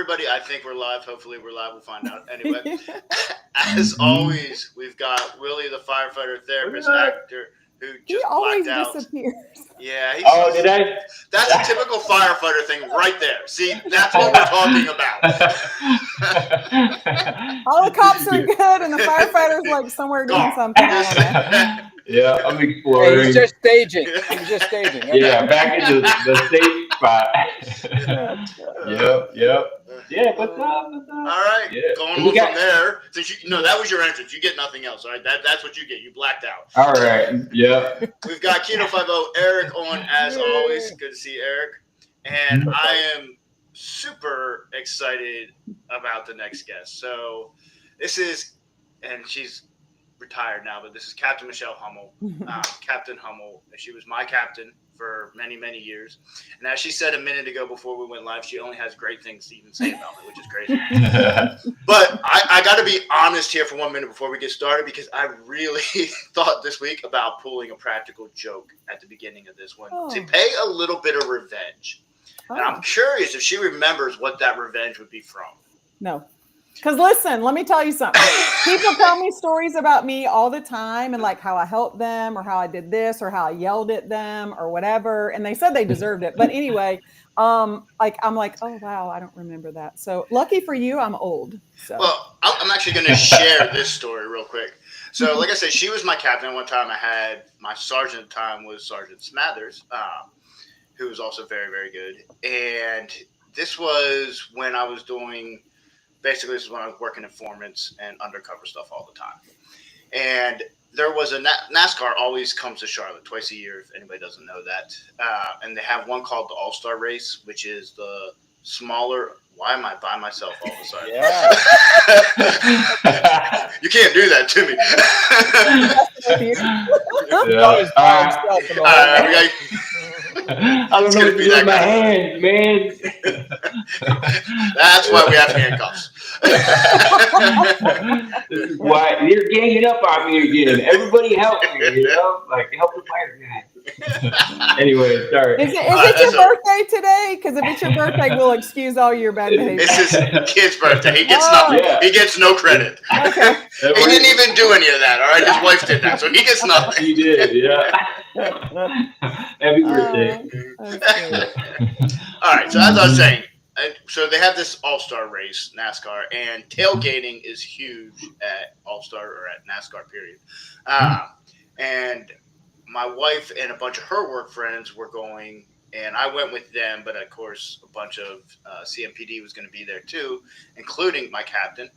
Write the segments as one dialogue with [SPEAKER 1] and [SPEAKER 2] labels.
[SPEAKER 1] everybody. I think we're live. Hopefully we're live. We'll find out. Anyway, as always, we've got Willie, the firefighter, therapist, actor, who just
[SPEAKER 2] always
[SPEAKER 1] blacked out.
[SPEAKER 2] Disappears.
[SPEAKER 1] Yeah.
[SPEAKER 3] Did I?
[SPEAKER 1] That's a typical firefighter thing right there. See, that's what we're talking about.
[SPEAKER 2] All the cops are good, and the firefighter's like somewhere doing something.
[SPEAKER 3] Yeah, I'm exploring.
[SPEAKER 4] Hey, he's just staging. He's just staging. Okay.
[SPEAKER 3] Yeah, back into the safe spot. Yep. Yeah, what's up?
[SPEAKER 1] All right, going on from there. Since that was your entrance. You get nothing else. All right, that's what you get. You blacked out.
[SPEAKER 3] All right. Yeah.
[SPEAKER 1] We've got Keto 50 Eric on as always. Good to see Eric, and I am super excited about the next guest. So this is, and she's retired now, but this is Captain Michelle Hubble. Captain Hubble. She was my captain for many, many years. And as she said a minute ago before we went live, she only has great things to even say about me, which is crazy. But I got to be honest here for 1 minute before we get started, because I really thought this week about pulling a practical joke at the beginning of this one to pay a little bit of revenge. And I'm curious if she remembers what that revenge would be from.
[SPEAKER 2] No. Because listen, let me tell you something. People tell me stories about me all the time, and like how I helped them or how I did this or how I yelled at them or whatever. And they said they deserved it. But anyway, I'm like, oh, wow, I don't remember that. So lucky for you, I'm old. So.
[SPEAKER 1] Well, I'm actually going to share this story real quick. So like I said, she was my captain. One time I had my sergeant at the time was Sergeant Smathers, who was also very, very good. And this was when I was doing... Basically, this is when I was working informants and undercover stuff all the time. And there was a NASCAR always comes to Charlotte twice a year, if anybody doesn't know that. And they have one called the All-Star Race, which is the smaller... Why am I by myself all of a sudden?
[SPEAKER 4] Yeah.
[SPEAKER 1] You can't do that to me.
[SPEAKER 3] I don't know what to do with my hands, man.
[SPEAKER 1] That's why we have handcuffs.
[SPEAKER 3] This is why you're ganging up on me again. Everybody help me, like help the fire guy. Anyway, sorry.
[SPEAKER 2] Is it your birthday today? Because if it's your birthday, we'll excuse all your bad behavior.
[SPEAKER 1] It's his kid's birthday. He gets nothing. Yeah. He gets no credit.
[SPEAKER 2] Okay.
[SPEAKER 1] He didn't even do any of that. All right, his wife did that, so he gets nothing.
[SPEAKER 3] He did, yeah. Happy birthday.
[SPEAKER 1] All right, so as I was saying, so they have this All-Star race, NASCAR, and tailgating is huge at All-Star or at NASCAR, period. And my wife and a bunch of her work friends were going, and I went with them, but of course a bunch of CMPD was going to be there too, including my captain.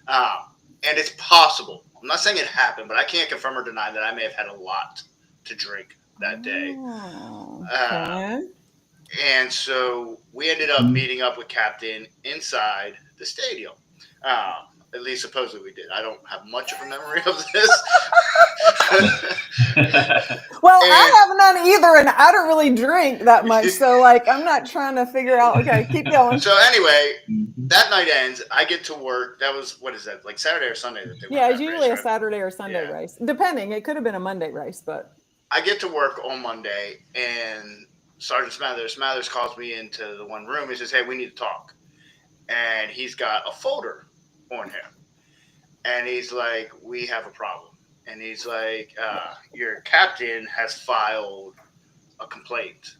[SPEAKER 1] And it's possible, I'm not saying it happened, but I can't confirm or deny that I may have had a lot to drink that day. And so we ended up meeting up with Captain inside the stadium. At least supposedly we did. I don't have much of a memory of this.
[SPEAKER 2] Well, I have none either, and I don't really drink that much. So, like, I'm not trying to figure out. Okay, keep going.
[SPEAKER 1] So anyway, that night ends. I get to work. That was, what is that, like Saturday or Sunday? That they
[SPEAKER 2] it's usually race, a Saturday or Sunday race. Depending. It could have been a Monday race, but.
[SPEAKER 1] I get to work on Monday, and Sergeant Smathers calls me into the one room. He says, hey, we need to talk. And he's got a folder on him. And he's like, we have a problem. And he's like, your captain has filed a complaint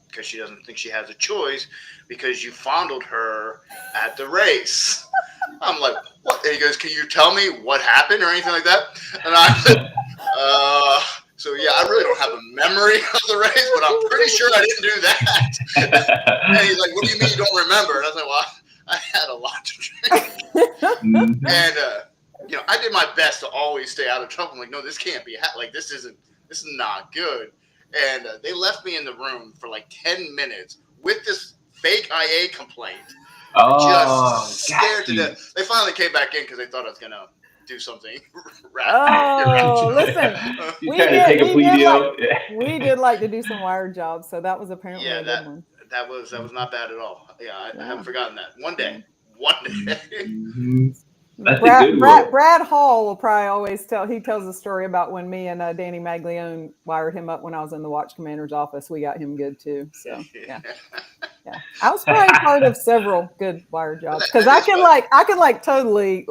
[SPEAKER 1] because she doesn't think she has a choice because you fondled her at the race. I'm like, what? And he goes, can you tell me what happened or anything like that? And I said, so yeah, I really don't have a memory of the race, but I'm pretty sure I didn't do that. And he's like, what do you mean you don't remember? And I was like, well, I had a lot to drink. And, I did my best to always stay out of trouble. I'm like, no, this can't be, this is not good. And they left me in the room for like 10 minutes with this fake IA complaint. Just scared to death. They finally came back in because they thought I was going to do something.
[SPEAKER 2] Listen, we did like to do some wire jobs, so that was apparently a good one.
[SPEAKER 1] That was not bad at all. Yeah, I haven't forgotten that. One day.
[SPEAKER 2] Brad Hall will probably always he tells a story about when me and Danny Maglione wired him up when I was in the watch commander's office. We got him good too. So yeah. Yeah, I was probably part of several good wire jobs because
[SPEAKER 1] That
[SPEAKER 2] I
[SPEAKER 1] is
[SPEAKER 2] could
[SPEAKER 1] fun.
[SPEAKER 2] I could totally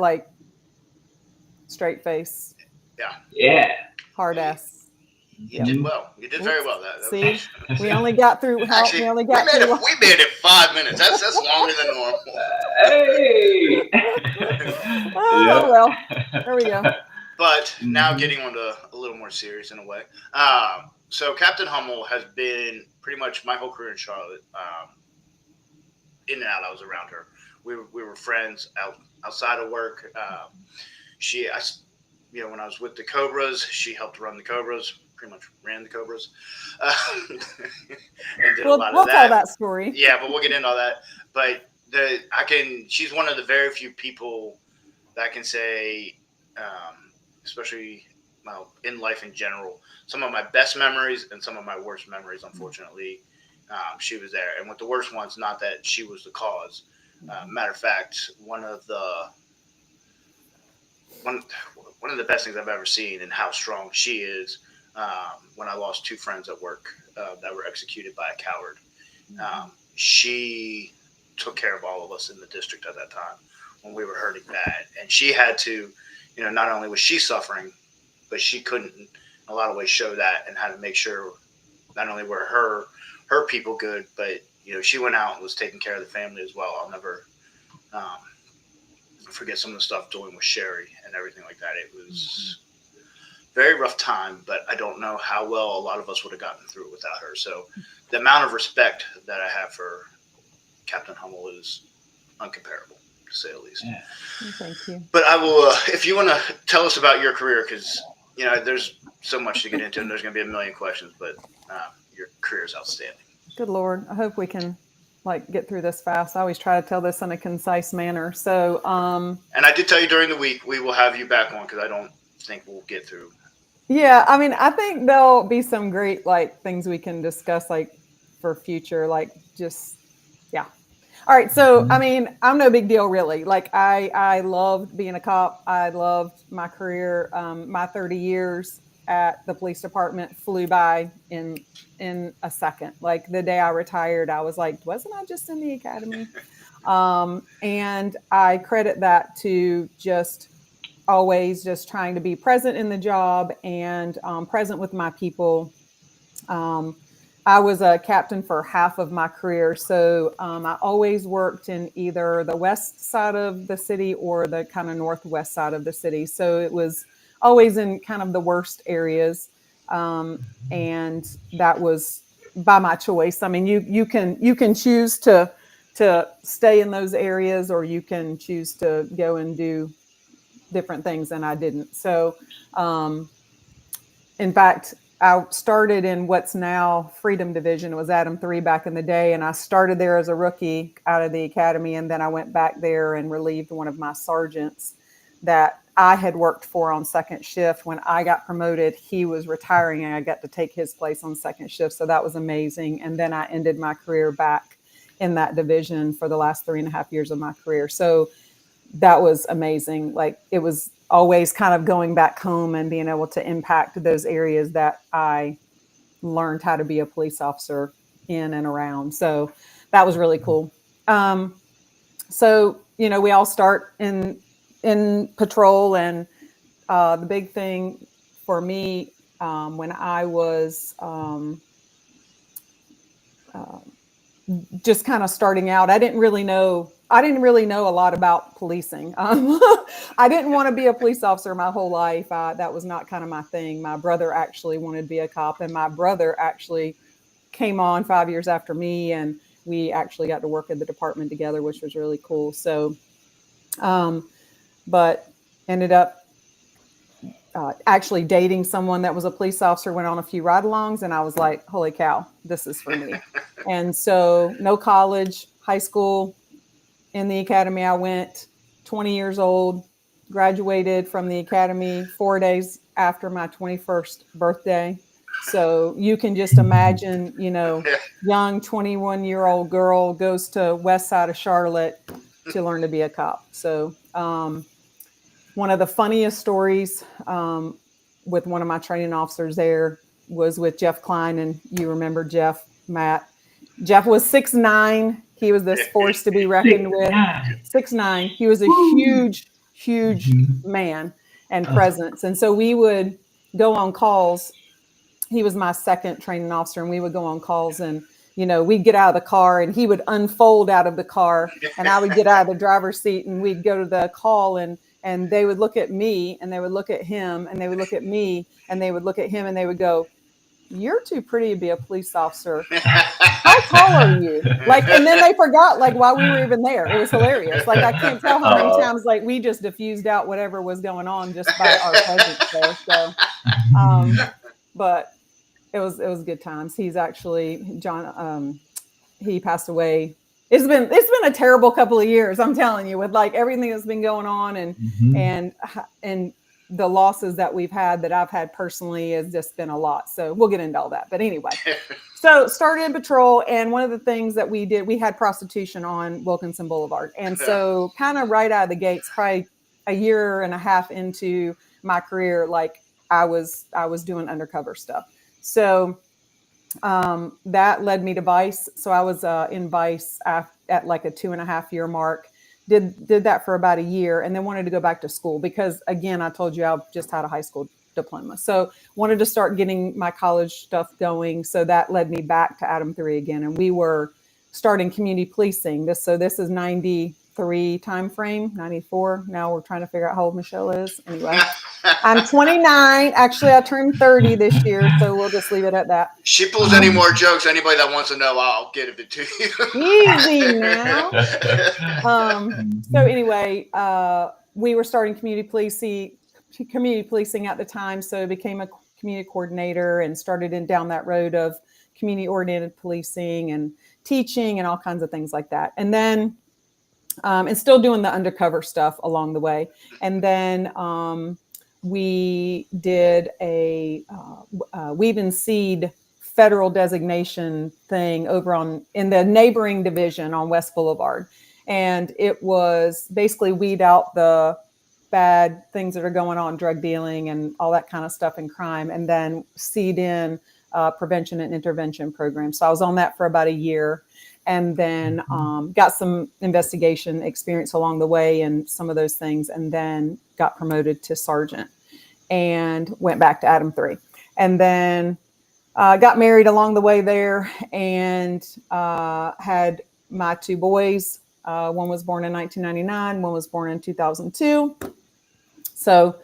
[SPEAKER 2] straight face,
[SPEAKER 1] Yeah,
[SPEAKER 3] Yeah.
[SPEAKER 2] hard
[SPEAKER 1] you,
[SPEAKER 2] ass.
[SPEAKER 1] you
[SPEAKER 2] Yep.
[SPEAKER 1] did
[SPEAKER 3] Mhm.
[SPEAKER 1] well. You did very
[SPEAKER 2] Oops.
[SPEAKER 1] well. That was
[SPEAKER 2] See, we only got through how
[SPEAKER 1] actually
[SPEAKER 2] we only got through.
[SPEAKER 1] we made it 5 minutes. That's longer than normal.
[SPEAKER 3] Hey.
[SPEAKER 2] Oh
[SPEAKER 3] Yep.
[SPEAKER 2] well, there we go.
[SPEAKER 1] But now
[SPEAKER 3] Mhm.
[SPEAKER 1] getting on to a little more serious in a way. So Captain Hummel has been pretty much my whole career in Charlotte. In and out, I was around her. We were friends outside of work. When I was with the Cobras, she helped run the Cobras. Pretty much ran the Cobras, and did a lot of
[SPEAKER 2] We'll tell
[SPEAKER 1] that.
[SPEAKER 2] that story.
[SPEAKER 1] Yeah, but we'll get into all that. But she's one of the very few people that I can say, especially in life in general, some of my best memories and some of my worst memories, unfortunately, she was there. And with the worst ones, not that she was the cause. Matter of fact, one one of the best things I've ever seen and how strong she is. When I lost two friends at work that were executed by a coward, she took care of all of us in the district at that time when we were hurting bad, and she had to, not only was she suffering, but she couldn't, in a lot of ways, show that and had to make sure not only were her people good, but she went out and was taking care of the family as well. I'll never um, forget some of the stuff doing with Sherry and everything like that. It was very rough time, but I don't know how well a lot of us would have gotten through it without her. So the amount of respect that I have for Captain Hummel is uncomparable, to say the least.
[SPEAKER 3] Yeah.
[SPEAKER 2] Thank you.
[SPEAKER 1] But I will, if you want to tell us about your career, because there's so much to get into, and there's going to be a million questions. But your career is outstanding.
[SPEAKER 2] Good Lord, I hope we can get through this fast. I always try to tell this in a concise manner. So,
[SPEAKER 1] and I did tell you during the week we will have you back on because I don't think we'll get through.
[SPEAKER 2] Yeah, I mean, I think there'll be some great things we can discuss for future, just yeah. All right, so I mean, I'm no big deal really. I loved being a cop. I loved my career. My 30 years at the police department flew by in a second. Like the day I retired, I was like, wasn't I just in the academy? And I credit that to just always just trying to be present in the job and present with my people. I was a captain for half of my career. So I always worked in either the west side of the city or the kind of northwest side of the city. So it was always in kind of the worst areas. And that was by my choice. I mean, you can choose to stay in those areas, or you can choose to go and do different things, and I didn't. So, in fact, I started in what's now Freedom Division. It was Adam 3 back in the day, and I started there as a rookie out of the academy, and then I went back there and relieved one of my sergeants that I had worked for on second shift. When I got promoted, he was retiring, and I got to take his place on second shift. So that was amazing. And then I ended my career back in that division for the last 3.5 years of my career. So that was amazing. Like it was always kind of going back home and being able to impact those areas that I learned how to be a police officer in and around. So that was really cool. So, we all start in patrol, and the big thing for me when I was just kind of starting out, I didn't really know a lot about policing. I didn't want to be a police officer my whole life. That was not kind of my thing. My brother actually wanted to be a cop, and my brother actually came on 5 years after me, and we actually got to work in the department together, which was really cool. So, but ended up actually dating someone that was a police officer, went on a few ride-alongs, and I was like, holy cow, this is for me. And so no college, high school, in the academy I went, 20 years old, graduated from the academy 4 days after my 21st birthday. So you can just imagine, young 21-year-old girl goes to west side of Charlotte to learn to be a cop. So one of the funniest stories with one of my training officers there was with Jeff Klein. And you remember Jeff, Matt. Jeff was 6'9". He was this force to be reckoned with. 6'9". He was a huge man and presence. And so we would go on calls. He was my second training officer, and we would go on calls, and we'd get out of the car and he would unfold out of the car and I would get out of the driver's seat, and we'd go to the call, and they would look at me and they would look at him and they would look at me and they would look at him and they would go, "You're too pretty to be a police officer. How tall are you?" Like, and then they forgot, like, why we were even there. It was hilarious. Like, I can't tell how many times, like, we just diffused out whatever was going on just by our presence there. So, but it was good times. He's actually John. He passed away. It's been a terrible couple of years. I'm telling you, with like everything that's been going on and the losses that we've had, that I've had personally, has just been a lot. So we'll get into all that. But anyway, so started in patrol. And one of the things that we did, we had prostitution on Wilkinson Boulevard. And so kind of right out of the gates, probably a year and a half into my career, like I was doing undercover stuff. So that led me to Vice. So I was in Vice at like a 2.5-year mark. Did that for about a year, and then wanted to go back to school because, again, I told you I just had a high school diploma. So wanted to start getting my college stuff going. So that led me back to Adam 3 again. And we were starting community policing. This is 93 time frame, 94. Now we're trying to figure out how old Michelle is. Anyway, I'm 29. Actually, I turned 30 this year. So we'll just leave it at that.
[SPEAKER 1] She pulls any more jokes, anybody that wants to know, I'll get it to you.
[SPEAKER 2] Easy now. So anyway, we were starting community policing at the time. So I became a community coordinator and started down that road of community oriented policing and teaching and all kinds of things like that. And then, and still doing the undercover stuff along the way. And then, we did a Weave and Seed federal designation thing over in the neighboring division on West Boulevard. And it was basically weed out the bad things that are going on, drug dealing and all that kind of stuff and crime, and then seed in prevention and intervention programs. So I was on that for about a year, and then got some investigation experience along the way and some of those things, and then got promoted to sergeant and went back to Adam 3. And then got married along the way there, and had my 2 boys. One was born in 1999, one was born in 2002. So,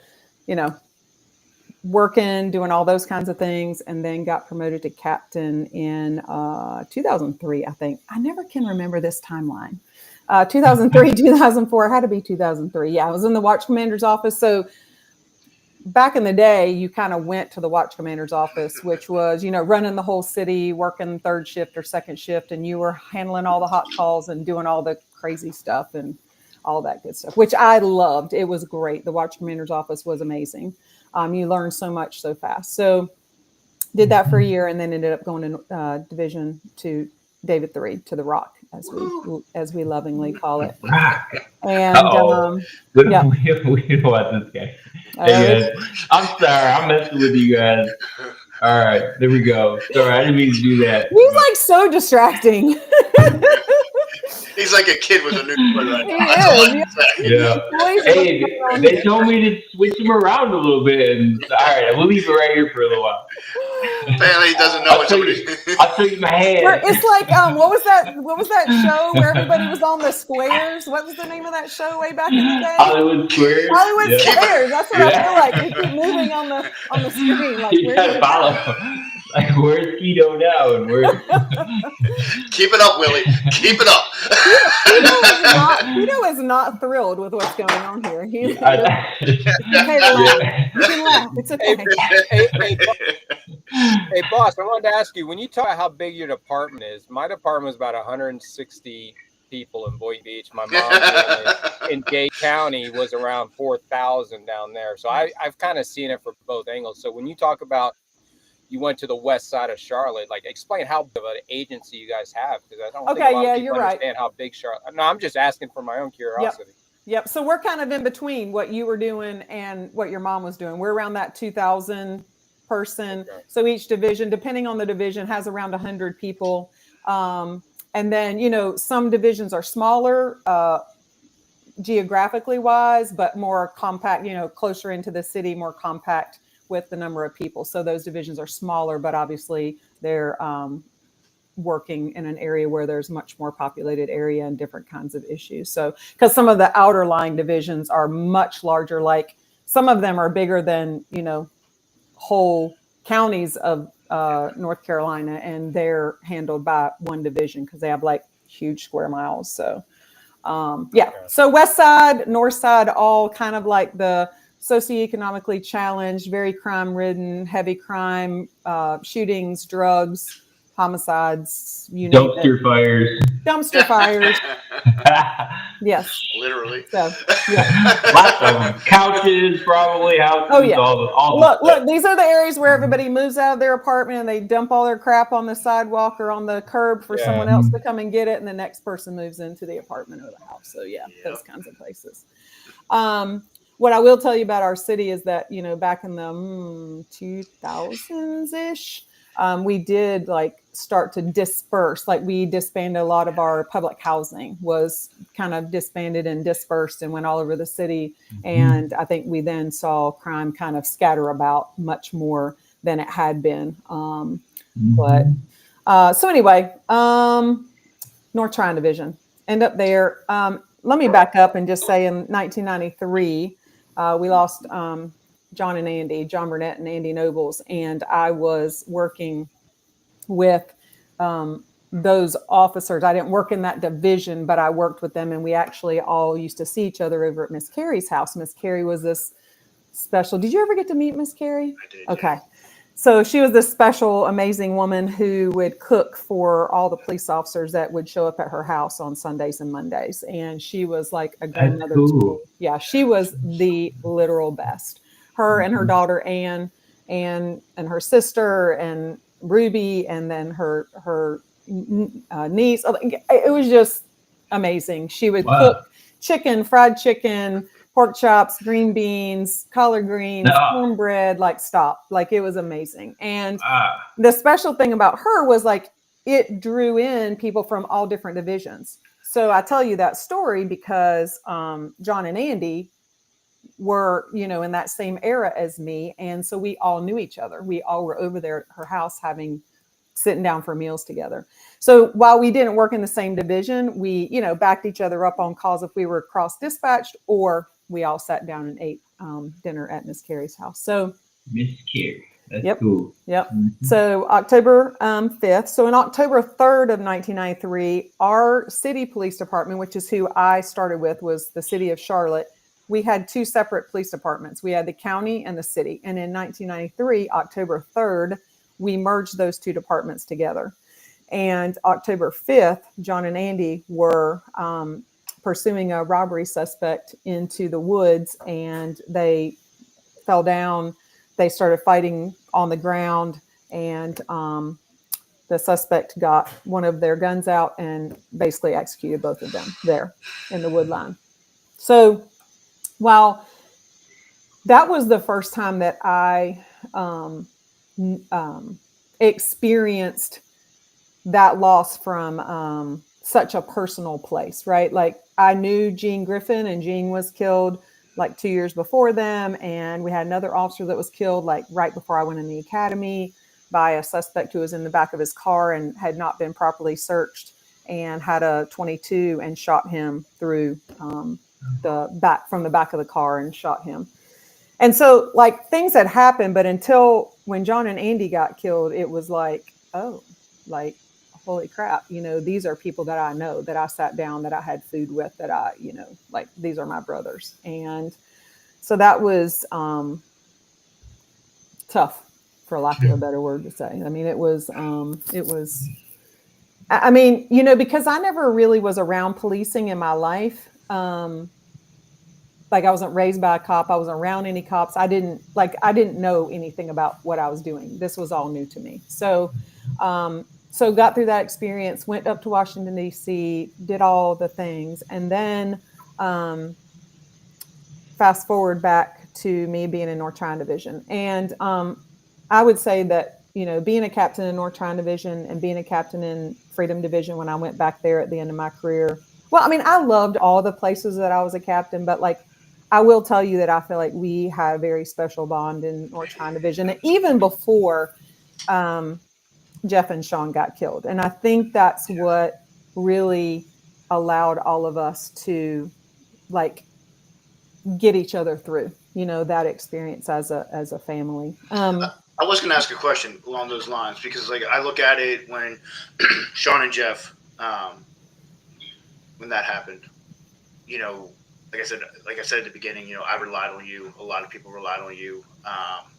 [SPEAKER 2] working, doing all those kinds of things, and then got promoted to captain in 2003, I think. I never can remember this timeline. 2003, 2004, had to be 2003. Yeah, I was in the watch commander's office. So back in the day, you kind of went to the watch commander's office, which was, running the whole city, working third shift or second shift, and you were handling all the hot calls and doing all the crazy stuff and all that good stuff, which I loved. It was great. The watch commander's office was amazing. You learn so much so fast. So did that for a year, and then ended up going to division to David 3, to the Rock, as we lovingly call it.
[SPEAKER 3] Rock.
[SPEAKER 2] And
[SPEAKER 3] yeah. We don't want this guy. Hey guys, I'm sorry, I'm messing with you guys. All right, there we go. Sorry, I didn't mean to do that.
[SPEAKER 2] He's like so distracting.
[SPEAKER 1] He's like a kid with a new toy.
[SPEAKER 3] Yeah. Hey, they told me to switch him around a little bit, and all right, we'll leave it right here for a little while.
[SPEAKER 1] Apparently, he doesn't know what somebody.
[SPEAKER 3] I'll show you my hand.
[SPEAKER 2] It's like what was that show where everybody was on the squares? What was the name of that show way back in the day?
[SPEAKER 3] Hollywood Squares.
[SPEAKER 2] Hollywood Squares. That's what I feel like. We keep moving on the screen. Like,
[SPEAKER 3] you gotta follow. Like, where's Keto now? And where's...
[SPEAKER 1] Keep it up, Willie. Keep it up.
[SPEAKER 2] Keto is not thrilled with what's going on here. He's okay to laugh. You can laugh. It's okay.
[SPEAKER 4] Hey, boss, I wanted to ask you, when you talk about how big your department is, my department was about 160 people in Boynton Beach. My mom in Gay County was around 4,000 down there. So I've kind of seen it from both angles. So when you talk about you went to the west side of Charlotte, like, explain how big of an agency you guys have, because I don't think a lot of people understand how big Charlotte. No, I'm just asking for my own curiosity.
[SPEAKER 2] Yep. So we're kind of in between what you were doing and what your mom was doing. We're around that 2,000 person. Okay. So each division, depending on the division, has around 100 people. And then, some divisions are smaller geographically wise, but more compact, closer into the city, more compact with the number of people. So those divisions are smaller, but obviously they're working in an area where there's much more populated area and different kinds of issues. So, because some of the outer line divisions are much larger, like some of them are bigger than, whole counties of North Carolina, and they're handled by one division because they have like huge square miles. So, So west side, north side, all kind of like the socioeconomically challenged, very crime ridden, heavy crime, shootings, drugs, homicides, you name it.
[SPEAKER 3] Dumpster fires.
[SPEAKER 2] Dumpster fires. Yes.
[SPEAKER 1] Literally.
[SPEAKER 2] So, yeah.
[SPEAKER 3] Lots of them. Couches, probably houses.
[SPEAKER 2] Oh, yeah.
[SPEAKER 3] All
[SPEAKER 2] Look, these are the areas where everybody moves out of their apartment and they dump all their crap on the sidewalk or on the curb for someone else to come and get it, and the next person moves into the apartment or the house. So those kinds of places. What I will tell you about our city is that, back in the 2000s-ish, we did start to disperse. Like we disbanded a lot of our public housing, was kind of disbanded and dispersed and went all over the city. And I think we then saw crime kind of scatter about much more than it had been. So anyway, North Tryon Division, end up there. Let me back up and just say in 1993, we lost John Burnett and Andy Nobles, and I was working with those officers. I didn't work in that division, but I worked with them, and we actually all used to see each other over at Miss Carey's house. Miss Carey was this special. Did you ever get to meet Miss Carey?
[SPEAKER 1] I did.
[SPEAKER 2] Okay. Yeah. So she was this special, amazing woman who would cook for all the police officers that would show up at her house on Sundays and Mondays. And she was like a grandmother to me. Yeah, she was the literal best. Her and her daughter Anne and her sister and Ruby, and then her niece. It was just amazing. She would cook fried chicken, pork chops, green beans, collard greens, cornbread, it was amazing. And the special thing about her was it drew in people from all different divisions. So I tell you that story because John and Andy were, in that same era as me. And so we all knew each other. We all were over there at her house sitting down for meals together. So while we didn't work in the same division, we, backed each other up on calls if we were cross dispatched, or we all sat down and ate dinner at Miss Carey's house. So
[SPEAKER 3] Miss Carey. That's cool.
[SPEAKER 2] Yep. So October 5th. So in October 3rd of 1993, our city police department, which is who I started with, was the city of Charlotte. We had two separate police departments. We had the county and the city. And in 1993, October 3rd, we merged those two departments together. And October 5th, John and Andy were pursuing a robbery suspect into the woods, and they fell down. They started fighting on the ground, and the suspect got one of their guns out and basically executed both of them there in the wood line. So while that was the first time that I experienced that loss from such a personal place, right? Like I knew Gene Griffin, and Gene was killed 2 years before them. And we had another officer that was killed right before I went in the academy by a suspect who was in the back of his car and had not been properly searched, and had a .22 and shot him through from the back of the car and shot him. And so things had happened, but until when John and Andy got killed, it was holy crap, these are people that I know, that I sat down, that I had food with, that I, these are my brothers. And so that was tough, for lack of a better word to say. I mean, it was, because I never really was around policing in my life. I wasn't raised by a cop. I wasn't around any cops. I didn't know anything about what I was doing. This was all new to me. So got through that experience, went up to Washington, D.C., did all the things. And then fast forward back to me being in North Tryon Division. And I would say that, being a captain in North China Division and being a captain in Freedom Division when I went back there at the end of my career. Well, I mean, I loved all the places that I was a captain, but like, I will tell you that I feel like we had a very special bond in North China Division, and even before Jeff and Sean got killed. And I think that's what really allowed all of us to like get each other through, that experience as a family.
[SPEAKER 1] I was going to ask a question along those lines because, like, I look at it when Sean and Jeff, when that happened, like I said at the beginning, I relied on you. A lot of people relied on you.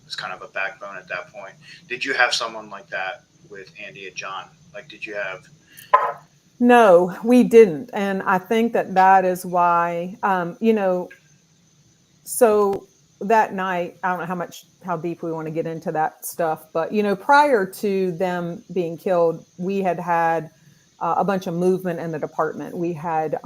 [SPEAKER 1] It's kind of a backbone at that point. Did you have someone like that with Andy and John? Like, did you have?
[SPEAKER 2] No, we didn't, and I think that is why, So that night, I don't know how deep we want to get into that stuff, but prior to them being killed, we had a bunch of movement in the department. We had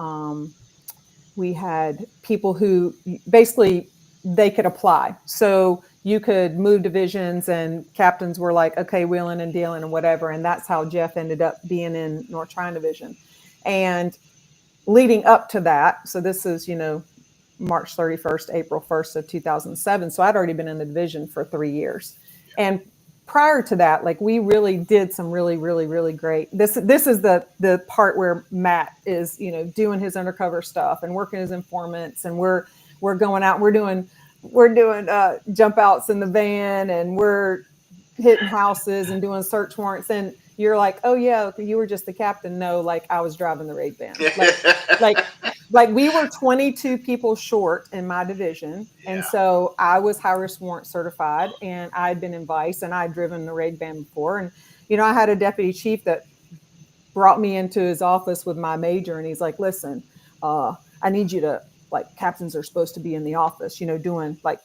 [SPEAKER 2] people who basically they could apply. So you could move divisions, and captains were like, okay, wheeling and dealing and whatever. And that's how Jeff ended up being in North China Division. And leading up to that, so this is, March 31st, April 1st of 2007. So I'd already been in the division for 3 years. And prior to that, like, we really did some really, really, really great. This is the part where Matt is, doing his undercover stuff and working his informants, and we're going out, we're doing jump outs in the van, and we're hitting houses and doing search warrants. And you're like, oh yeah, you were just the captain. No, like, I was driving the raid van. Like we were 22 people short in my division. And so I was high risk warrant certified, and I'd been in Vice, and I'd driven the raid van before. And, I had a deputy chief that brought me into his office with my major, and he's like, listen, I need you to, like, captains are supposed to be in the office, doing like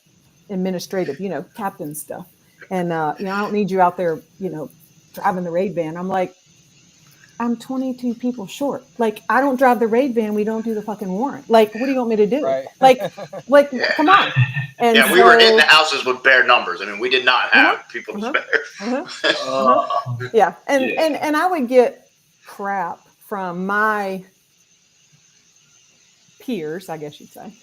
[SPEAKER 2] administrative, captain stuff. And, I don't need you out there, driving the raid van. I'm like, I'm 22 people short. Like, I don't drive the raid van. We don't do the fucking warrant. Like, what do you want me to do?
[SPEAKER 4] Right.
[SPEAKER 2] Like, come on. And
[SPEAKER 1] we were hitting the houses with bare numbers. I mean, we did not have people to spare.
[SPEAKER 2] Yeah. And I would get crap from my peers, I guess you'd say,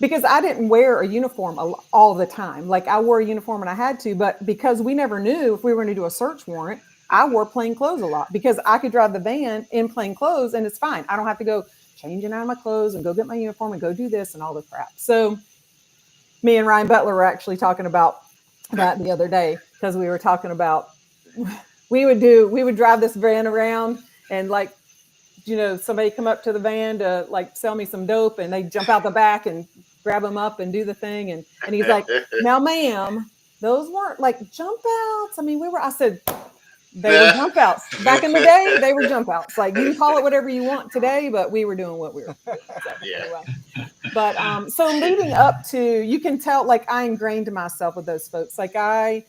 [SPEAKER 2] because I didn't wear a uniform all the time. Like, I wore a uniform and I had to, but because we never knew if we were going to do a search warrant, I wore plain clothes a lot because I could drive the van in plain clothes and it's fine. I don't have to go changing out of my clothes and go get my uniform and go do this and all the crap. So me and Ryan Butler were actually talking about that the other day, because we were talking about, we would drive this van around, and like, somebody come up to the van to like sell me some dope, and they jump out the back and grab them up and do the thing. And he's like, now, ma'am, those weren't like jump outs. I mean, I said, they were jump outs. Back in the day, they were jump outs. Like, you can call it whatever you want today, but we were doing what we were doing. So, anyway. But so leading up to, you can tell, like, I ingrained myself with those folks. Like, I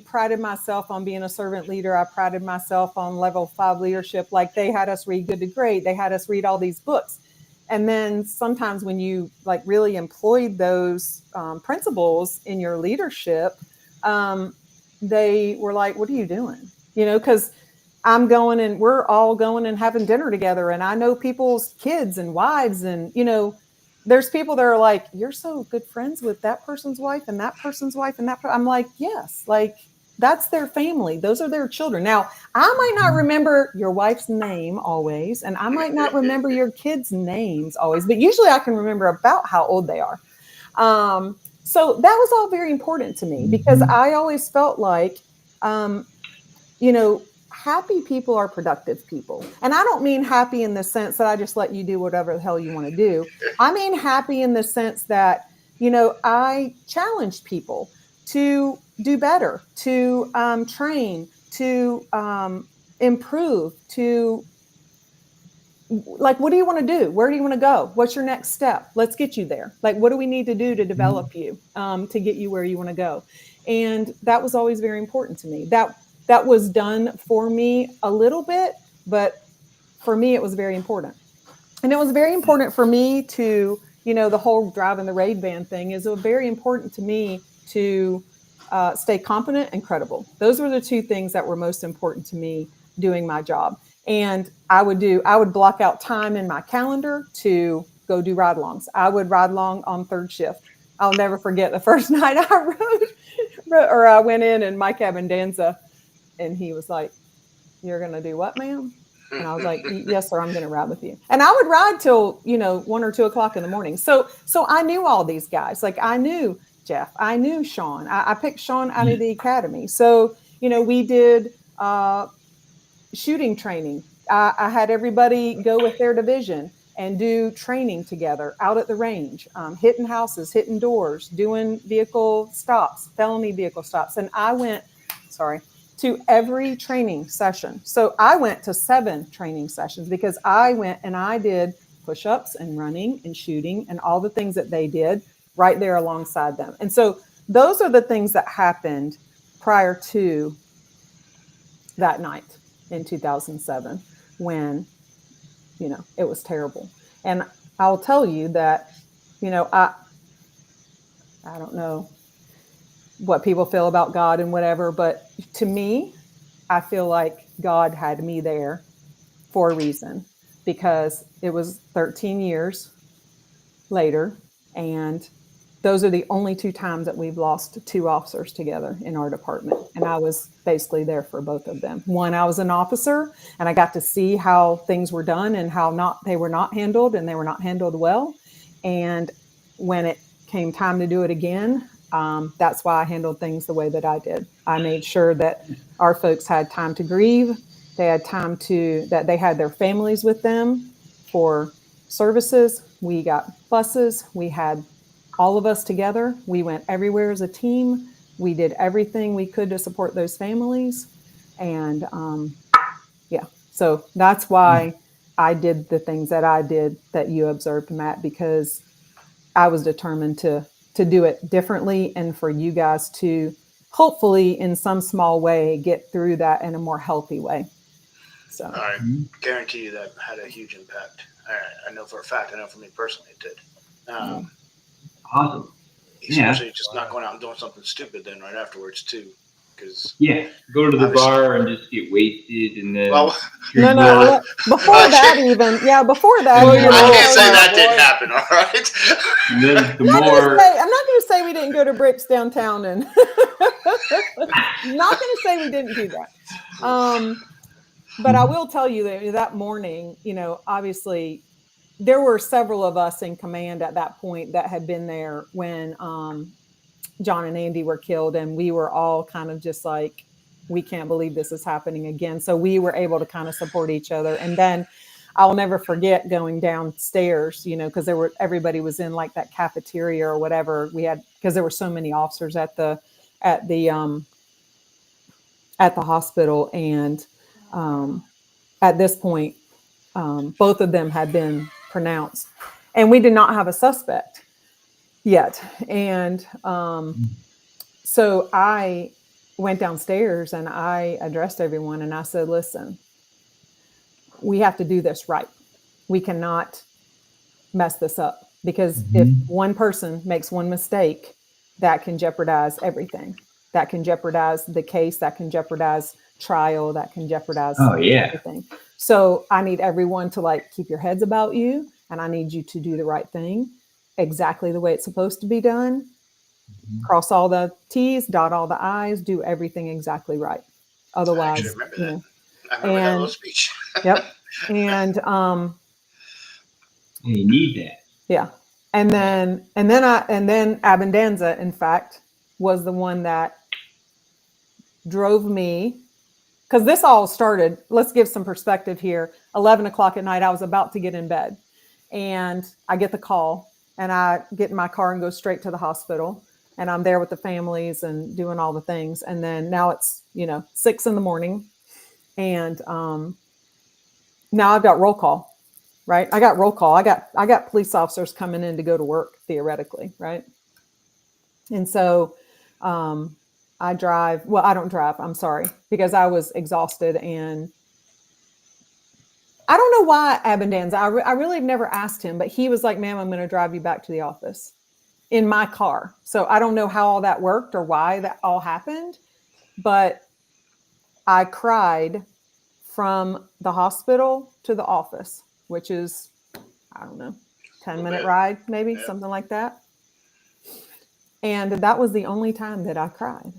[SPEAKER 2] prided myself on being a servant leader. I prided myself on level 5 leadership. Like, they had us read Good to Great. They had us read all these books. And then sometimes when you like really employed those principles in your leadership, they were like, what are you doing? Because I'm going, and we're all going and having dinner together, and I know people's kids and wives, and, there's people that are like, you're so good friends with that person's wife and that person's wife and that. I'm like, yes, like, that's their family. Those are their children. Now, I might not remember your wife's name always, and I might not remember your kids' names always, but usually I can remember about how old they are. So that was all very important to me, because I always felt like, happy people are productive people. And I don't mean happy in the sense that I just let you do whatever the hell you want to do. I mean happy in the sense that, I challenge people to do better, to train, to improve, to, like, what do you want to do? Where do you want to go? What's your next step? Let's get you there. Like, what do we need to do to develop you, to get you where you want to go? And that was always very important to me. That was done for me a little bit, but for me, it was very important. And it was very important for me to, the whole driving the raid van thing is very important to me to stay competent and credible. Those were the two things that were most important to me doing my job. And I would block out time in my calendar to go do ride-alongs. I would ride along on third shift. I'll never forget the first night I went in and Mike Abandanza, and he was like, "You're going to do what, ma'am?" And I was like, "Yes, sir, I'm going to ride with you." And I would ride till, 1 or 2 o'clock in the morning. So I knew all these guys. Like, I knew Jeff, I knew Sean. I picked Sean out of the academy. So, we did shooting training. I had everybody go with their division and do training together out at the range, hitting houses, hitting doors, doing vehicle stops, felony vehicle stops. And I went, to every training session. So I went to 7 training sessions because I went and I did push-ups and running and shooting and all the things that they did right there alongside them. And so those are the things that happened prior to that night in 2007 when, it was terrible. And I'll tell you that, I don't know what people feel about God and whatever, but to me, I feel like God had me there for a reason, because it was 13 years later, and those are the only 2 times that we've lost 2 officers together in our department. And I was basically there for both of them. One, I was an officer and I got to see how things were done and how they were not handled, and they were not handled well. And when it came time to do it again, that's why I handled things the way that I did. I made sure that our folks had time to grieve. They had time that they had their families with them for services. We got buses. We had all of us together. We went everywhere as a team. We did everything we could to support those families. And so that's why I did the things that I did that you observed, Matt, because I was determined to do it differently and for you guys to hopefully in some small way get through that in a more healthy way. So
[SPEAKER 1] I guarantee you that had a huge impact. I know for a fact, I know for me personally it did.
[SPEAKER 3] Awesome.
[SPEAKER 1] Especially just not going out and doing something stupid then right afterwards too. Because
[SPEAKER 3] go to the bar and just get wasted and then
[SPEAKER 2] no. Before that,
[SPEAKER 1] I can't say that didn't happen. All right.
[SPEAKER 3] And then
[SPEAKER 2] I'm not going to say we didn't go to Bricks downtown, and not going to say we didn't do that. But I will tell you that morning, obviously there were several of us in command at that point that had been there when John and Andy were killed, and we were all kind of just like, we can't believe this is happening again. So we were able to kind of support each other. And then I'll never forget going downstairs, because everybody was in like that cafeteria or whatever we had, because there were so many officers at the hospital. And at this point, both of them had been pronounced, and we did not have a suspect yet. And so I went downstairs and I addressed everyone and I said, listen, we have to do this right. We cannot mess this up, because if one person makes one mistake, that can jeopardize everything. That can jeopardize the case, that can jeopardize trial, that can jeopardize everything. So I need everyone to keep your heads about you, and I need you to do the right thing exactly the way it's supposed to be done. Cross all the T's, dot all the I's, do everything exactly right. Otherwise,
[SPEAKER 1] I remember that little speech.
[SPEAKER 2] Yep. And
[SPEAKER 3] you need that.
[SPEAKER 2] Yeah. And then Abandanza, in fact, was the one that drove me, because this all started, let's give some perspective here. 11 o'clock at night, I was about to get in bed, and I get the call, and I get in my car and go straight to the hospital, and I'm there with the families and doing all the things. And then now it's 6 a.m, and now I've got roll call, right? I got roll call. I got police officers coming in to go to work theoretically, right? And so I drive. Well, I don't drive. I'm sorry, because I was exhausted, and I don't know why Abandanza. I really have never asked him, but he was like, "Ma'am, I'm going to drive you back to the office." in my car. So I don't know how all that worked or why that all happened, but I cried from the hospital to the office, which is, I don't know, 10-minute ride, maybe something like that. And that was the only time that I cried.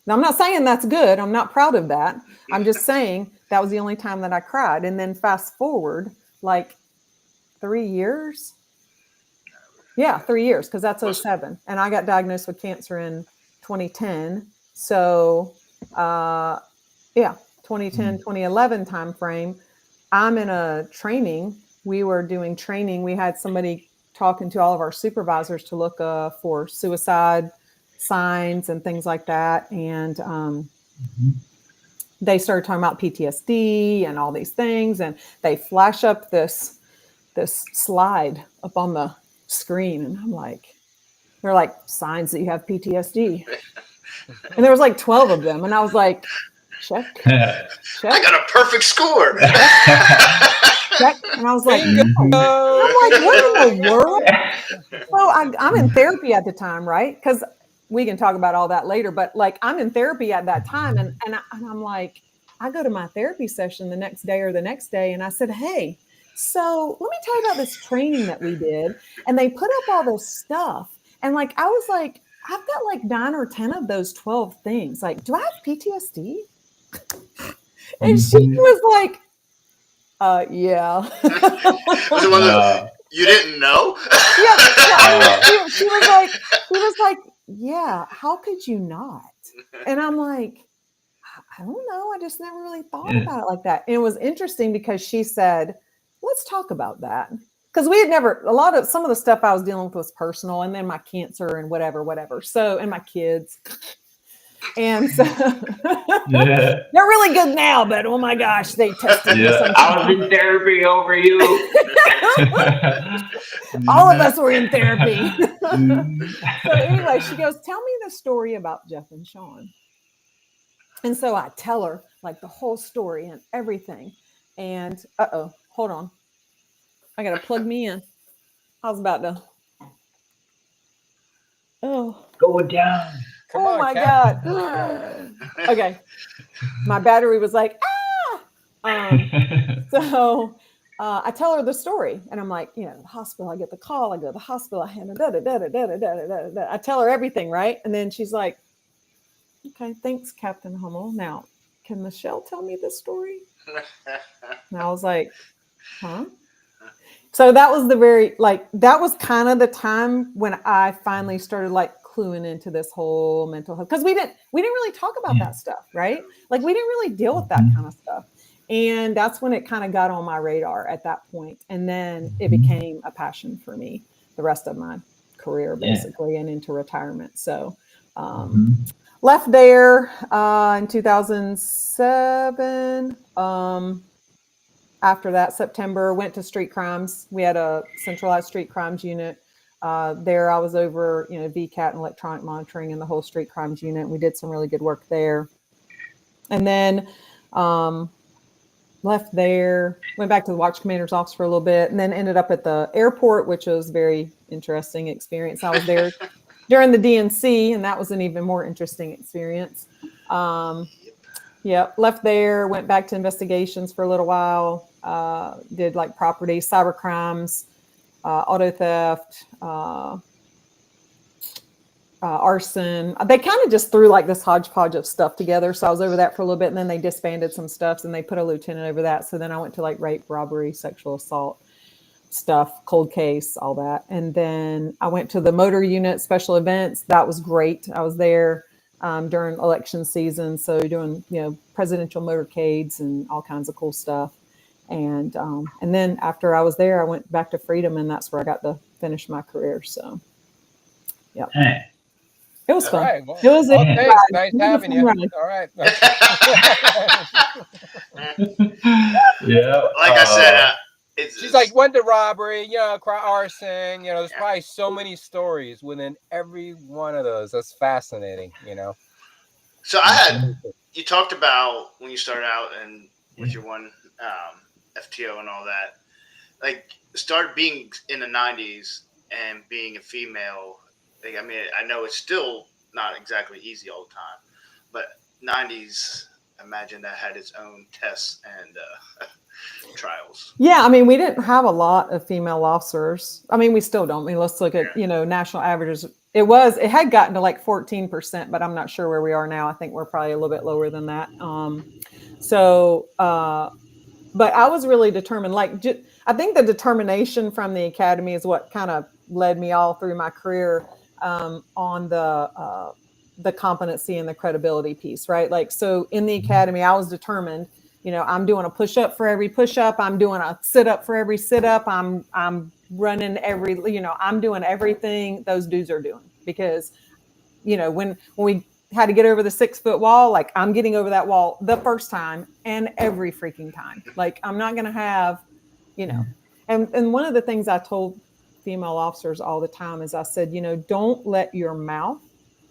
[SPEAKER 2] Now, I'm not saying that's good. I'm not proud of that. I'm just saying that was the only time that I cried. And then fast forward like 3 years. Yeah, 3 years, because that's 2007. And I got diagnosed with cancer in 2010. So, 2010, 2011 timeframe. I'm in a training. We were doing training. We had somebody talking to all of our supervisors to look for suicide signs and things like that. And they started talking about PTSD and all these things. And they flash up this slide up on the screen. And I'm like, they're like signs that you have PTSD. And there was like 12 of them. And I was like, check.
[SPEAKER 1] I got a perfect score.
[SPEAKER 2] Check. And I was like, what in the world? So I'm in therapy at the time, right? Because we can talk about all that later. But like, I'm in therapy at that time. And I'm like, I go to my therapy session the next day or the next day. And I said, hey, so let me tell you about this training that we did. And they put up all this stuff. And like, I was like, I've got like 9 or 10 of those 12 things. Like, do I have PTSD? And she was like, yeah.
[SPEAKER 1] Was it one of those, you didn't know?
[SPEAKER 2] She was like, yeah, how could you not? And I'm like, I don't know. I just never really thought about it like that. And it was interesting because she said, let's talk about that. Because we had never, some of the stuff I was dealing with was personal, and then my cancer and whatever. So, and my kids. And so they're really good now, but oh my gosh, they tested me.
[SPEAKER 3] I was in therapy over you.
[SPEAKER 2] All of us were in therapy. So anyway, she goes, tell me the story about Jeff and Sean. And so I tell her like the whole story and everything. And hold on. I got to plug me in. I was about to. Oh.
[SPEAKER 3] Go down.
[SPEAKER 4] Come on,
[SPEAKER 2] my
[SPEAKER 4] Kat.
[SPEAKER 2] God. Okay. My battery was like, So I tell her the story, and I'm like, the hospital, I get the call, I go to the hospital, I hand her, I tell her everything, right? And then she's like, okay, thanks, Captain Hummel. Now, can Michelle tell me the story? And I was like, huh? So that was that was kind of the time when I finally started like cluing into this whole mental health, because we didn't really talk about that stuff, right? Like we didn't really deal with that kind of stuff. And that's when it kind of got on my radar at that point. And then it became a passion for me the rest of my career, basically, and into retirement. So left there in 2007. After that, September, went to street crimes. We had a centralized street crimes unit. There I was over, VCAT and electronic monitoring and the whole street crimes unit. We did some really good work there. And then left there, went back to the watch commander's office for a little bit, and then ended up at the airport, which was a very interesting experience. I was there during the DNC, and that was an even more interesting experience. Left there, went back to investigations for a little while, did like property, cyber crimes, auto theft, arson. They kind of just threw like this hodgepodge of stuff together. So I was over that for a little bit, and then they disbanded some stuff and they put a lieutenant over that. So then I went to like rape, robbery, sexual assault stuff, cold case, all that. And then I went to the motor unit, special events. That was great. I was there during election season. So doing, presidential motorcades and all kinds of cool stuff. And then after I was there, I went back to Freedom, and that's where I got to finish my career. So, yeah.
[SPEAKER 3] Hey.
[SPEAKER 2] It was fun.
[SPEAKER 4] Right, well,
[SPEAKER 2] it was
[SPEAKER 4] nice having you.
[SPEAKER 2] Ride.
[SPEAKER 4] All right.
[SPEAKER 3] Yeah.
[SPEAKER 1] Like I said,
[SPEAKER 4] She's like, went to robbery, arson, there's probably so many stories within every one of those. That's fascinating,
[SPEAKER 1] So you talked about when you started out and with your one FTO and all that, like started being in the 90s, and being a female, like, I mean, I know it's still not exactly easy all the time, but 90s, imagine that had its own tests and trials.
[SPEAKER 2] Yeah, I mean, we didn't have a lot of female officers. I mean, we still don't. I mean, let's look at, national averages. It had gotten to like 14%, but I'm not sure where we are now. I think we're probably a little bit lower than that. But I was really determined. I think the determination from the academy is what kind of led me all through my career on the competency and the credibility piece, right? Like, so in the academy, I was determined. I'm doing a push-up for every push-up. I'm doing a sit-up for every sit-up. I'm running I'm doing everything those dudes are doing, because, when we had to get over the 6-foot wall, like, I'm getting over that wall the first time and every freaking time. Like, I'm not going to have, and one of the things I told female officers all the time is I said, don't let your mouth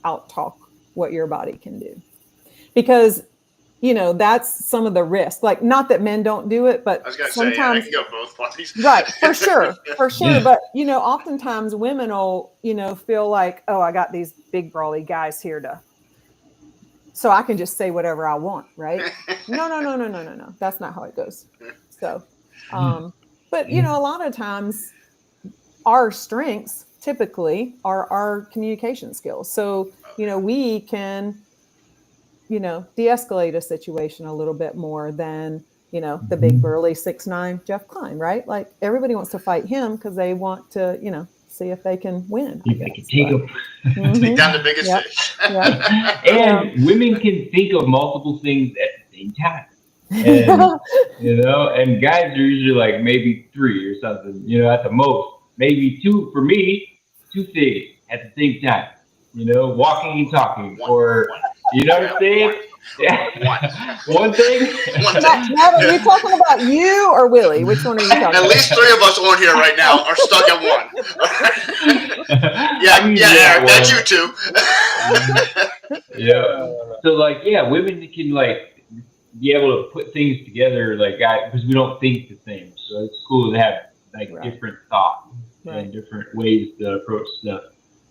[SPEAKER 2] out-talk what your body can do, because that's some of the risk. Like, not that men don't do it, but
[SPEAKER 1] I was gonna
[SPEAKER 2] sometimes
[SPEAKER 1] say, I can go both ways.
[SPEAKER 2] Right, for sure.
[SPEAKER 3] Yeah.
[SPEAKER 2] But oftentimes women will, feel like, oh, I got these big brawly guys here so I can just say whatever I want, right? No. That's not how it goes. So, but a lot of times our strengths typically are our communication skills. So, we can de-escalate a situation a little bit more than, the big burly 6'9" Jeff Klein, right? Like, everybody wants to fight him because they want to, see if they can win.
[SPEAKER 3] If they can take him.
[SPEAKER 1] Take down the biggest fish.
[SPEAKER 3] And women can think of multiple things at the same time. And, and guys are usually like maybe 3 or something, at the most. Maybe 2, for me, 2 things at the same time. Walking and talking, or you know what I'm saying? One thing.
[SPEAKER 2] Are you talking about you or Willie? Which one are you talking about?
[SPEAKER 1] At least 3 of us on here right now are stuck at 1. Eric, that's you too.
[SPEAKER 3] Yeah. So women can be able to put things together because we don't think the same. So it's cool to have different thoughts and different ways to approach stuff.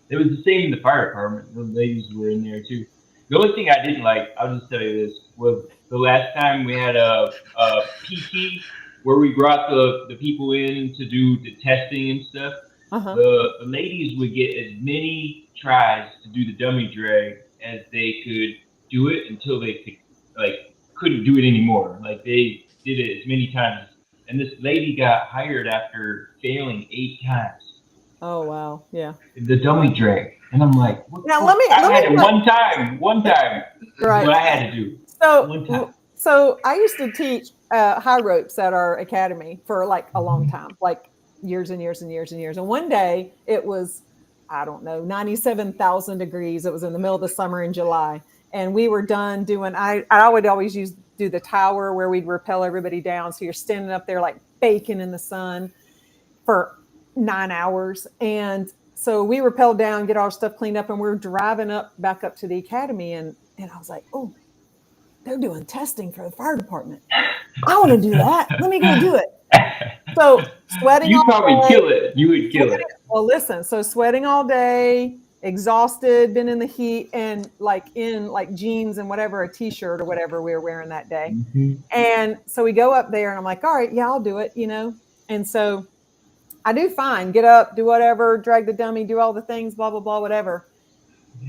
[SPEAKER 3] It was the same in the fire department. The ladies were in there too. The only thing I didn't like, I'll just tell you this, was the last time we had a PT where we brought the people in to do the testing and stuff. The ladies would get as many tries to do the dummy drag as they could do it until they couldn't do it anymore. Like, they did it as many times. And this lady got hired after failing 8 times.
[SPEAKER 2] Oh, wow. Yeah.
[SPEAKER 3] The dummy drag. And I'm like,
[SPEAKER 2] now let me
[SPEAKER 3] had it one time.
[SPEAKER 2] Right.
[SPEAKER 3] What I had to do.
[SPEAKER 2] So I used to teach high ropes at our academy for a long time, like years and years and years and years. And one day it was, I don't know, 97,000 degrees. It was in the middle of the summer in July. And we were done doing, I would always do the tower where we'd rappel everybody down. So you're standing up there like baking in the sun for 9 hours. And so we rappelled down, get our stuff cleaned up, and we're driving back up to the academy. And I was like, oh, they're doing testing for the fire department. I want to do that. Let me go do it. So sweating all day.
[SPEAKER 3] You probably kill it. You would kill it.
[SPEAKER 2] Well, listen, so sweating all day, exhausted, been in the heat, and in jeans and whatever, a t-shirt or whatever we were wearing that day. And so we go up there and I'm like, all right, yeah, I'll do it, And so I do fine, get up, do whatever, drag the dummy, do all the things, blah, blah, blah, whatever.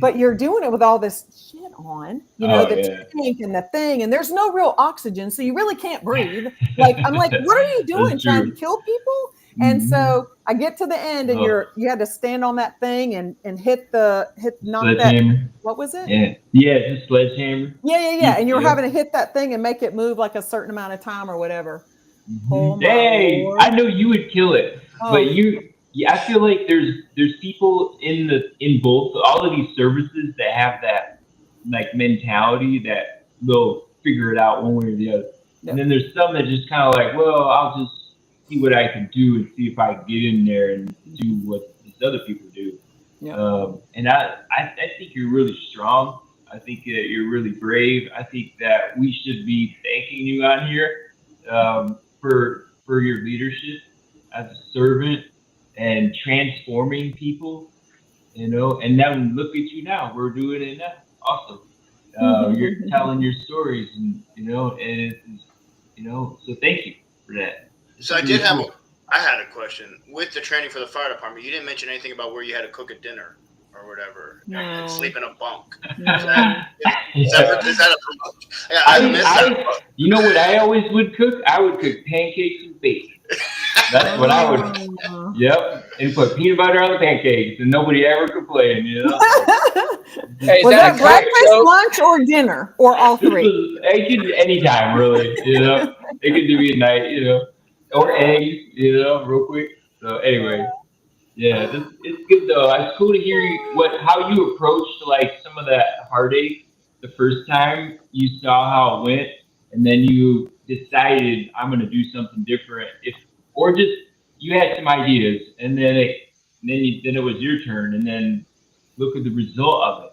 [SPEAKER 2] But you're doing it with all this shit on, tank and the thing, and there's no real oxygen, so you really can't breathe. I'm like, what are you doing, trying to kill people? And so I get to the end, and you had to stand on that thing and knock that. What was it?
[SPEAKER 3] Yeah, just sledgehammer.
[SPEAKER 2] Yeah. And you were having to hit that thing and make it move like a certain amount of time or whatever. Oh,
[SPEAKER 3] hey, Lord. I know you would kill it, but I feel like there's people in both all of these services that have that mentality that they'll figure it out one way or the other. Yep. And then there's some that just kind of well, I'll just see what I can do and see if I can get in there and do what these other people do. Yep. And I think you're really strong. I think that you're really brave. I think that we should be thanking you on here for your leadership as a servant and transforming people, and then look at you now. We're doing it now. Awesome. You're telling your stories, and so thank you for that.
[SPEAKER 1] So I did have I had a question with the training for the fire department. You didn't mention anything about where you had to cook a dinner or whatever, and sleep in a bunk.
[SPEAKER 2] No.
[SPEAKER 1] Is that a promotion? Yeah, I missed that.
[SPEAKER 3] You know what I always would cook? I would cook pancakes and bacon. That's what I would. Yep, and put peanut butter on the pancakes, and nobody ever complained.
[SPEAKER 4] Hey,
[SPEAKER 2] was that breakfast, lunch, or dinner, or all three?
[SPEAKER 3] It could anytime, really. It could do at night, or eggs, real quick. So anyway, yeah, it's good though. It's cool to hear how you approached like some of that heartache the first time you saw how it went, and then you decided I'm going to do something different. Or just you had some ideas, and then it was your turn, and then look at the result of it.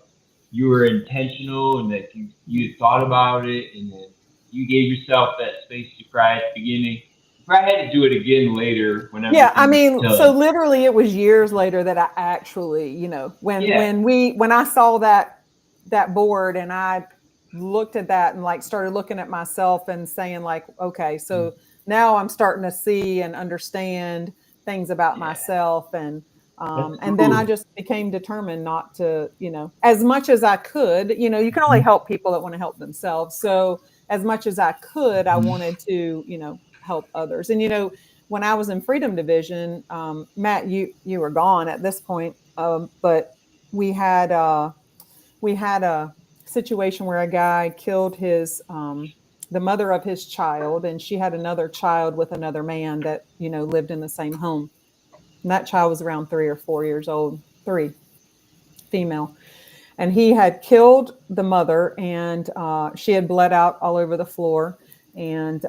[SPEAKER 3] You were intentional, and that you had thought about it, and then you gave yourself that space to cry at the beginning. You probably had to do it again later.
[SPEAKER 2] Yeah, I mean, so literally, it was years later that I actually, when I saw that board, and I looked at that and like started looking at myself and saying like, okay, so. Now I'm starting to see and understand things about myself, and then I just became determined not to, as much as I could, you can only help people that want to help themselves. So as much as I could, I wanted to, help others. And, when I was in Freedom Division, Matt, you were gone at this point, but we had a situation where a guy killed the mother of his child, and she had another child with another man that, lived in the same home. And that child was around 3 or 4 years old, 3, female. And he had killed the mother, and she had bled out all over the floor. And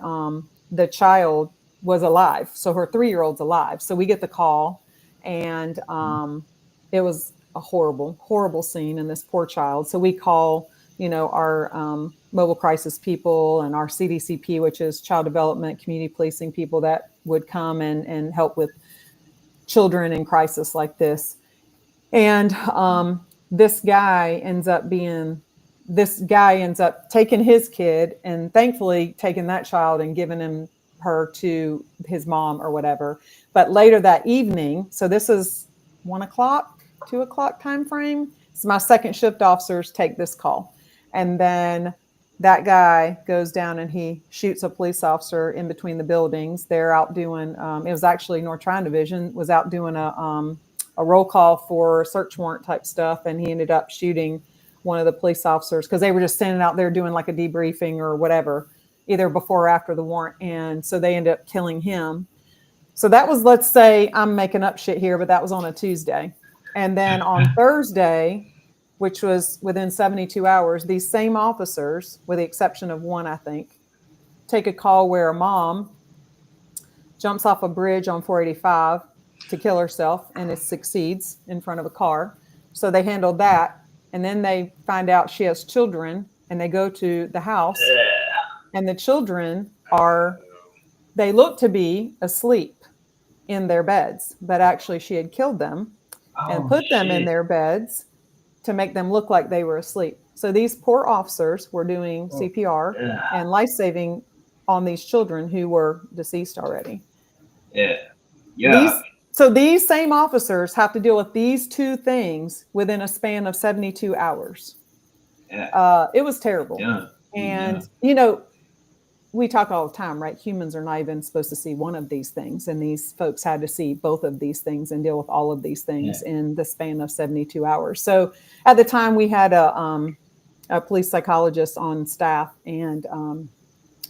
[SPEAKER 2] the child was alive. So her 3-year-old's alive. So we get the call, and it was a horrible, horrible scene in this poor child. So we call, our mobile crisis people and our CDCP, which is child development, community policing people that would come and help with children in crisis like this. And this guy ends up taking his kid, and thankfully taking that child and giving her to his mom or whatever. But later that evening, so this is 1 o'clock, 2 o'clock time frame. So my second shift officers take this call. And then that guy goes down and he shoots a police officer in between the buildings. They're out doing, it was actually North Tryon Division, was out doing a roll call for search warrant type stuff. And he ended up shooting one of the police officers because they were just standing out there doing like a debriefing or whatever, either before or after the warrant. And so they ended up killing him. So that was, let's say, I'm making up shit here, but that was on a Tuesday. And then on Thursday, which was within 72 hours, these same officers, with the exception of one, I think, take a call where a mom jumps off a bridge on 485 to kill herself, and it succeeds in front of a car. So they handled that. And then they find out she has children, and they go to the house, and the children they look to be asleep in their beds, but actually she had killed them and put them in their beds to make them look like they were asleep. So these poor officers were doing CPR and life-saving on these children who were deceased already. These same officers have to deal with these two things within a span of 72 hours. It was terrible. And, we talk all the time, right? Humans are not even supposed to see one of these things. And these folks had to see both of these things and deal with all of these things in the span of 72 hours. So at the time we had a police psychologist on staff. And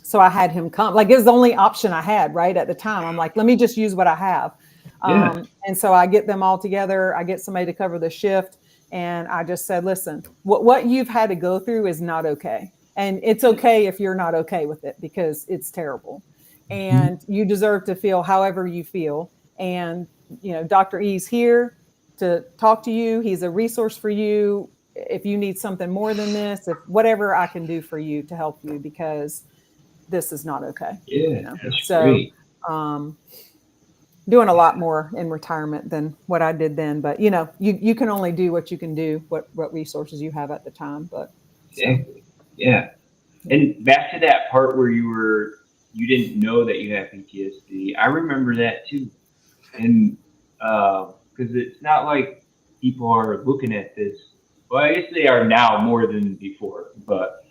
[SPEAKER 2] so I had him come. Like, it was the only option I had, right? At the time, I'm like, let me just use what I have. And so I get them all together. I get somebody to cover the shift. And I just said, listen, what you've had to go through is not okay. And it's okay if you're not okay with it, because it's terrible. And you deserve to feel however you feel. And, Dr. E's here to talk to you. He's a resource for you. If you need something more than this, if whatever I can do for you to help you, because this is not okay.
[SPEAKER 3] That's great.
[SPEAKER 2] doing a lot more in retirement than what I did then. But you can only do what you can do, what resources you have at the time. But
[SPEAKER 3] Exactly. Yeah. And back to that part where you didn't know that you had PTSD. I remember that too. And because it's not like people are looking at this. Well, I guess they are now more than before, but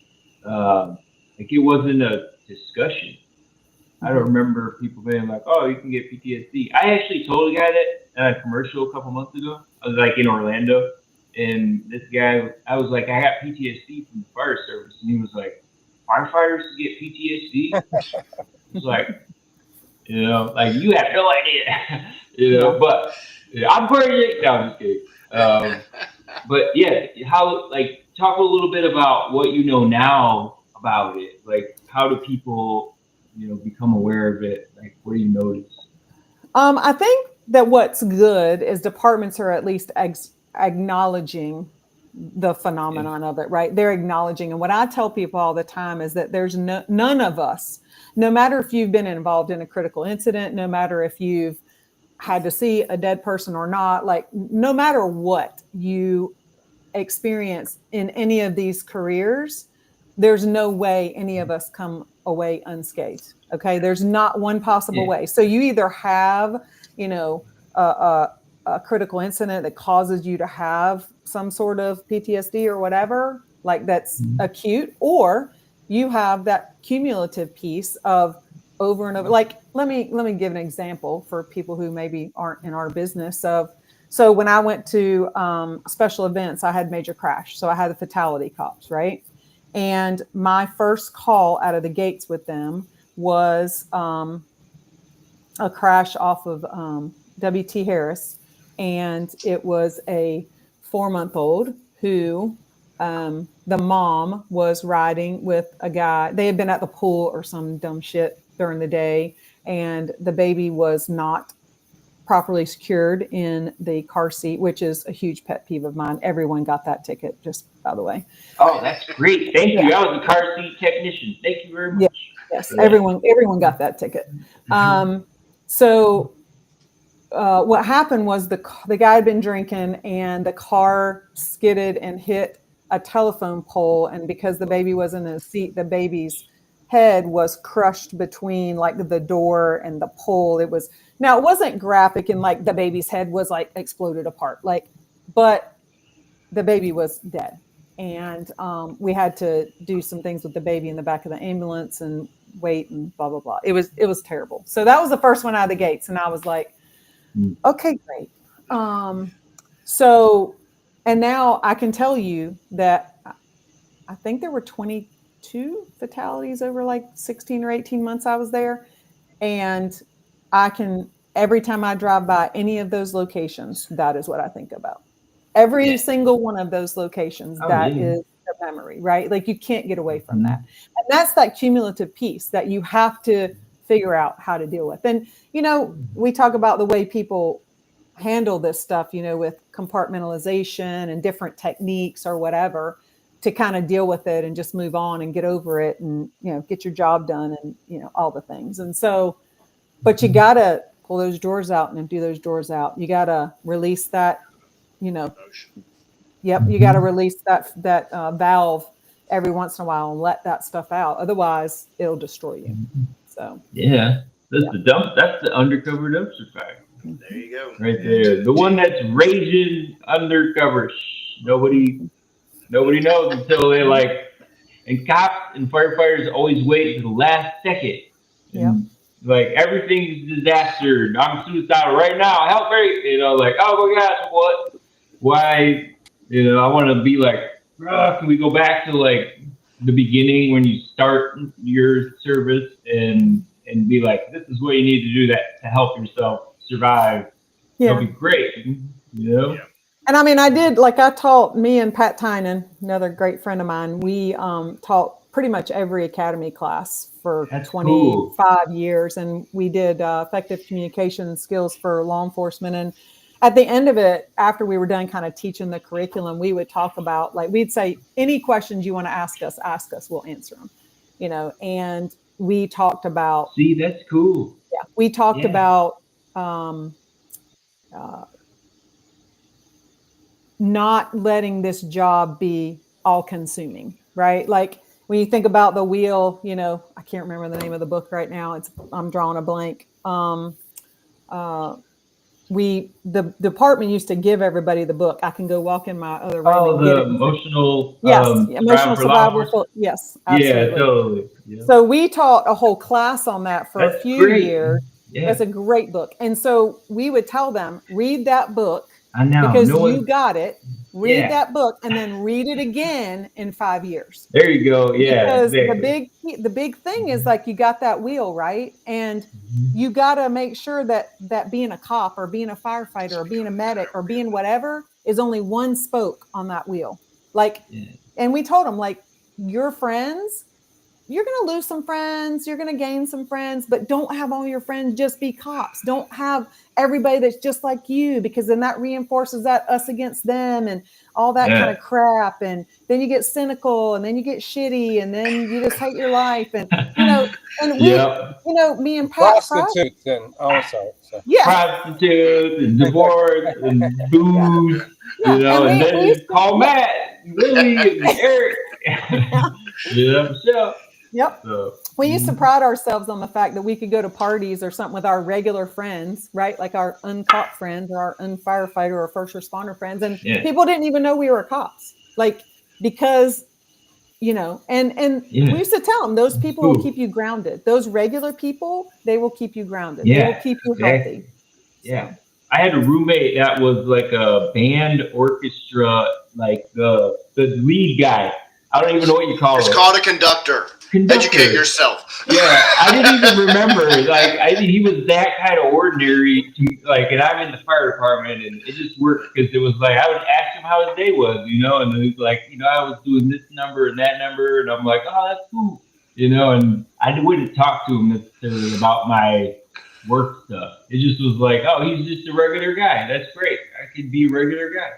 [SPEAKER 3] like it wasn't a discussion. I don't remember people being like, "Oh, you can get PTSD." I actually told a guy that in a commercial a couple months ago. I was like in Orlando, and this guy, I was like, "I got PTSD from the fire service," and he was like, "Firefighters get PTSD?" I was like, like you have no idea, but I'm crazy. No, I'm just kidding. But yeah, how talk a little bit about what you know now about it. Like, how do people become aware of it? Like, what do you notice?
[SPEAKER 2] I think that what's good is departments are at least acknowledging the phenomenon of it, right? They're acknowledging. And what I tell people all the time is that there's none of us, no matter if you've been involved in a critical incident, no matter if you've had to see a dead person or not, like no matter what you experience in any of these careers, there's no way any of us come away unscathed. Okay. There's not one possible way. So you either have, a critical incident that causes you to have some sort of PTSD or whatever, like that's acute, or you have that cumulative piece of over and over. Like, let me give an example for people who maybe aren't in our business of, so when I went to special events, I had major crash. So I had the fatality cops, right? And my first call out of the gates with them was a crash off of W.T. Harris. And it was a 4-month-old who the mom was riding with a guy. They had been at the pool or some dumb shit during the day. And the baby was not properly secured in the car seat, which is a huge pet peeve of mine. Everyone got that ticket, just by the way.
[SPEAKER 3] Oh, that's great. Thank you. I was a car seat technician. Thank you very much.
[SPEAKER 2] Yes. Everyone got that ticket. So what happened was the guy had been drinking and the car skidded and hit a telephone pole. And because the baby was in a seat, the baby's head was crushed between like the door and the pole. It wasn't graphic and like the baby's head was like exploded apart, but the baby was dead. And we had to do some things with the baby in the back of the ambulance and wait and blah, blah, blah. It was terrible. So that was the first one out of the gates. And I was like, okay, great. So, and now I can tell you that I think there were 22 fatalities over like 16 or 18 months I was there. And every time I drive by any of those locations, that is what I think about. Every single one of those locations, is the memory, right? Like you can't get away from that. And that's that cumulative piece that you have to figure out how to deal with. And, we talk about the way people handle this stuff, with compartmentalization and different techniques or whatever to kind of deal with it and just move on and get over it and, get your job done and, all the things. And so, but you got to pull those drawers out and empty those drawers out. You got to release that, you got to release that valve every once in a while and let that stuff out. Otherwise it'll destroy you. So,
[SPEAKER 3] that's the undercover dumpster fire.
[SPEAKER 1] There you go.
[SPEAKER 3] Right there. The one that's raging undercover. Nobody knows until they and cops and firefighters always wait to the last second. And, everything's disaster. I'm suicidal right now. Help me. Oh my gosh, what? Why? I want to be like, can we go back to the beginning when you start your service and be like, this is what you need to do to help yourself survive. That'll be great.
[SPEAKER 1] Yeah.
[SPEAKER 2] And I mean, I taught me and Pat Tynan, another great friend of mine, we taught pretty much every academy class for 25 years. And we did effective communication skills for law enforcement. And at the end of it, after we were done kind of teaching the curriculum, we would talk about, we'd say, any questions you want to ask us, we'll answer them, and we talked about.
[SPEAKER 3] See, that's cool.
[SPEAKER 2] Yeah. We talked about not letting this job be all consuming, right? Like when you think about the wheel, you know, I can't remember the name of the book right now. I'm drawing a blank. The department used to give everybody the book. I can go walk in my other room.
[SPEAKER 3] Oh,
[SPEAKER 2] and get
[SPEAKER 3] the
[SPEAKER 2] it.
[SPEAKER 3] emotional,
[SPEAKER 2] Yes, emotional survival. Yes, absolutely.
[SPEAKER 3] Yeah, totally. Yeah.
[SPEAKER 2] So we taught a whole class on that for a few years.
[SPEAKER 3] Yeah.
[SPEAKER 2] It's a great book. And so we would tell them, read that book
[SPEAKER 3] because
[SPEAKER 2] you got it. Read that book and then read it again in 5 years.
[SPEAKER 3] There you go. Yeah.
[SPEAKER 2] Because
[SPEAKER 3] exactly.
[SPEAKER 2] the big thing is like you got that wheel, right? And you got to make sure that being a cop or being a firefighter or being a medic or being whatever is only one spoke on that wheel. Like, and we told them, like, your friends, you're going to lose some friends, you're going to gain some friends, but don't have all your friends just be cops. Don't have everybody that's just like you, because then that reinforces that us against them and all that kind of crap. And then you get cynical and then you get shitty and then you just hate your life. And, you know, and we, you know, me and Pat.
[SPEAKER 4] Prostitutes and, sorry.
[SPEAKER 3] Prostitutes and divorce and booze, you know, and then you call Matt, Lily, and Eric. You know, Michelle.
[SPEAKER 2] Yep. So, we used to pride ourselves on the fact that we could go to parties or something with our regular friends, right? Like our uncop friends or our unfirefighter or first responder friends. And people didn't even know we were cops. Like, because, you know, and we used to tell them those people will keep you grounded. Those regular people, they will keep you grounded. They will keep you healthy.
[SPEAKER 3] Yeah. So. I had a roommate that was like a band orchestra, like the lead guy. I don't even know what you call it.
[SPEAKER 1] It's called a conductor. Educate yourself.
[SPEAKER 3] Yeah, I didn't even remember. Like, he was that kind of ordinary. Like, and I'm in the fire department, and it just worked because it was like I would ask him how his day was, you know, and he's like, you know, I was doing this number and that number, and I'm like, oh, that's cool, you know, and I wouldn't talk to him necessarily about my work stuff. It just was like, oh, he's just a regular guy. That's great. I could be a regular guy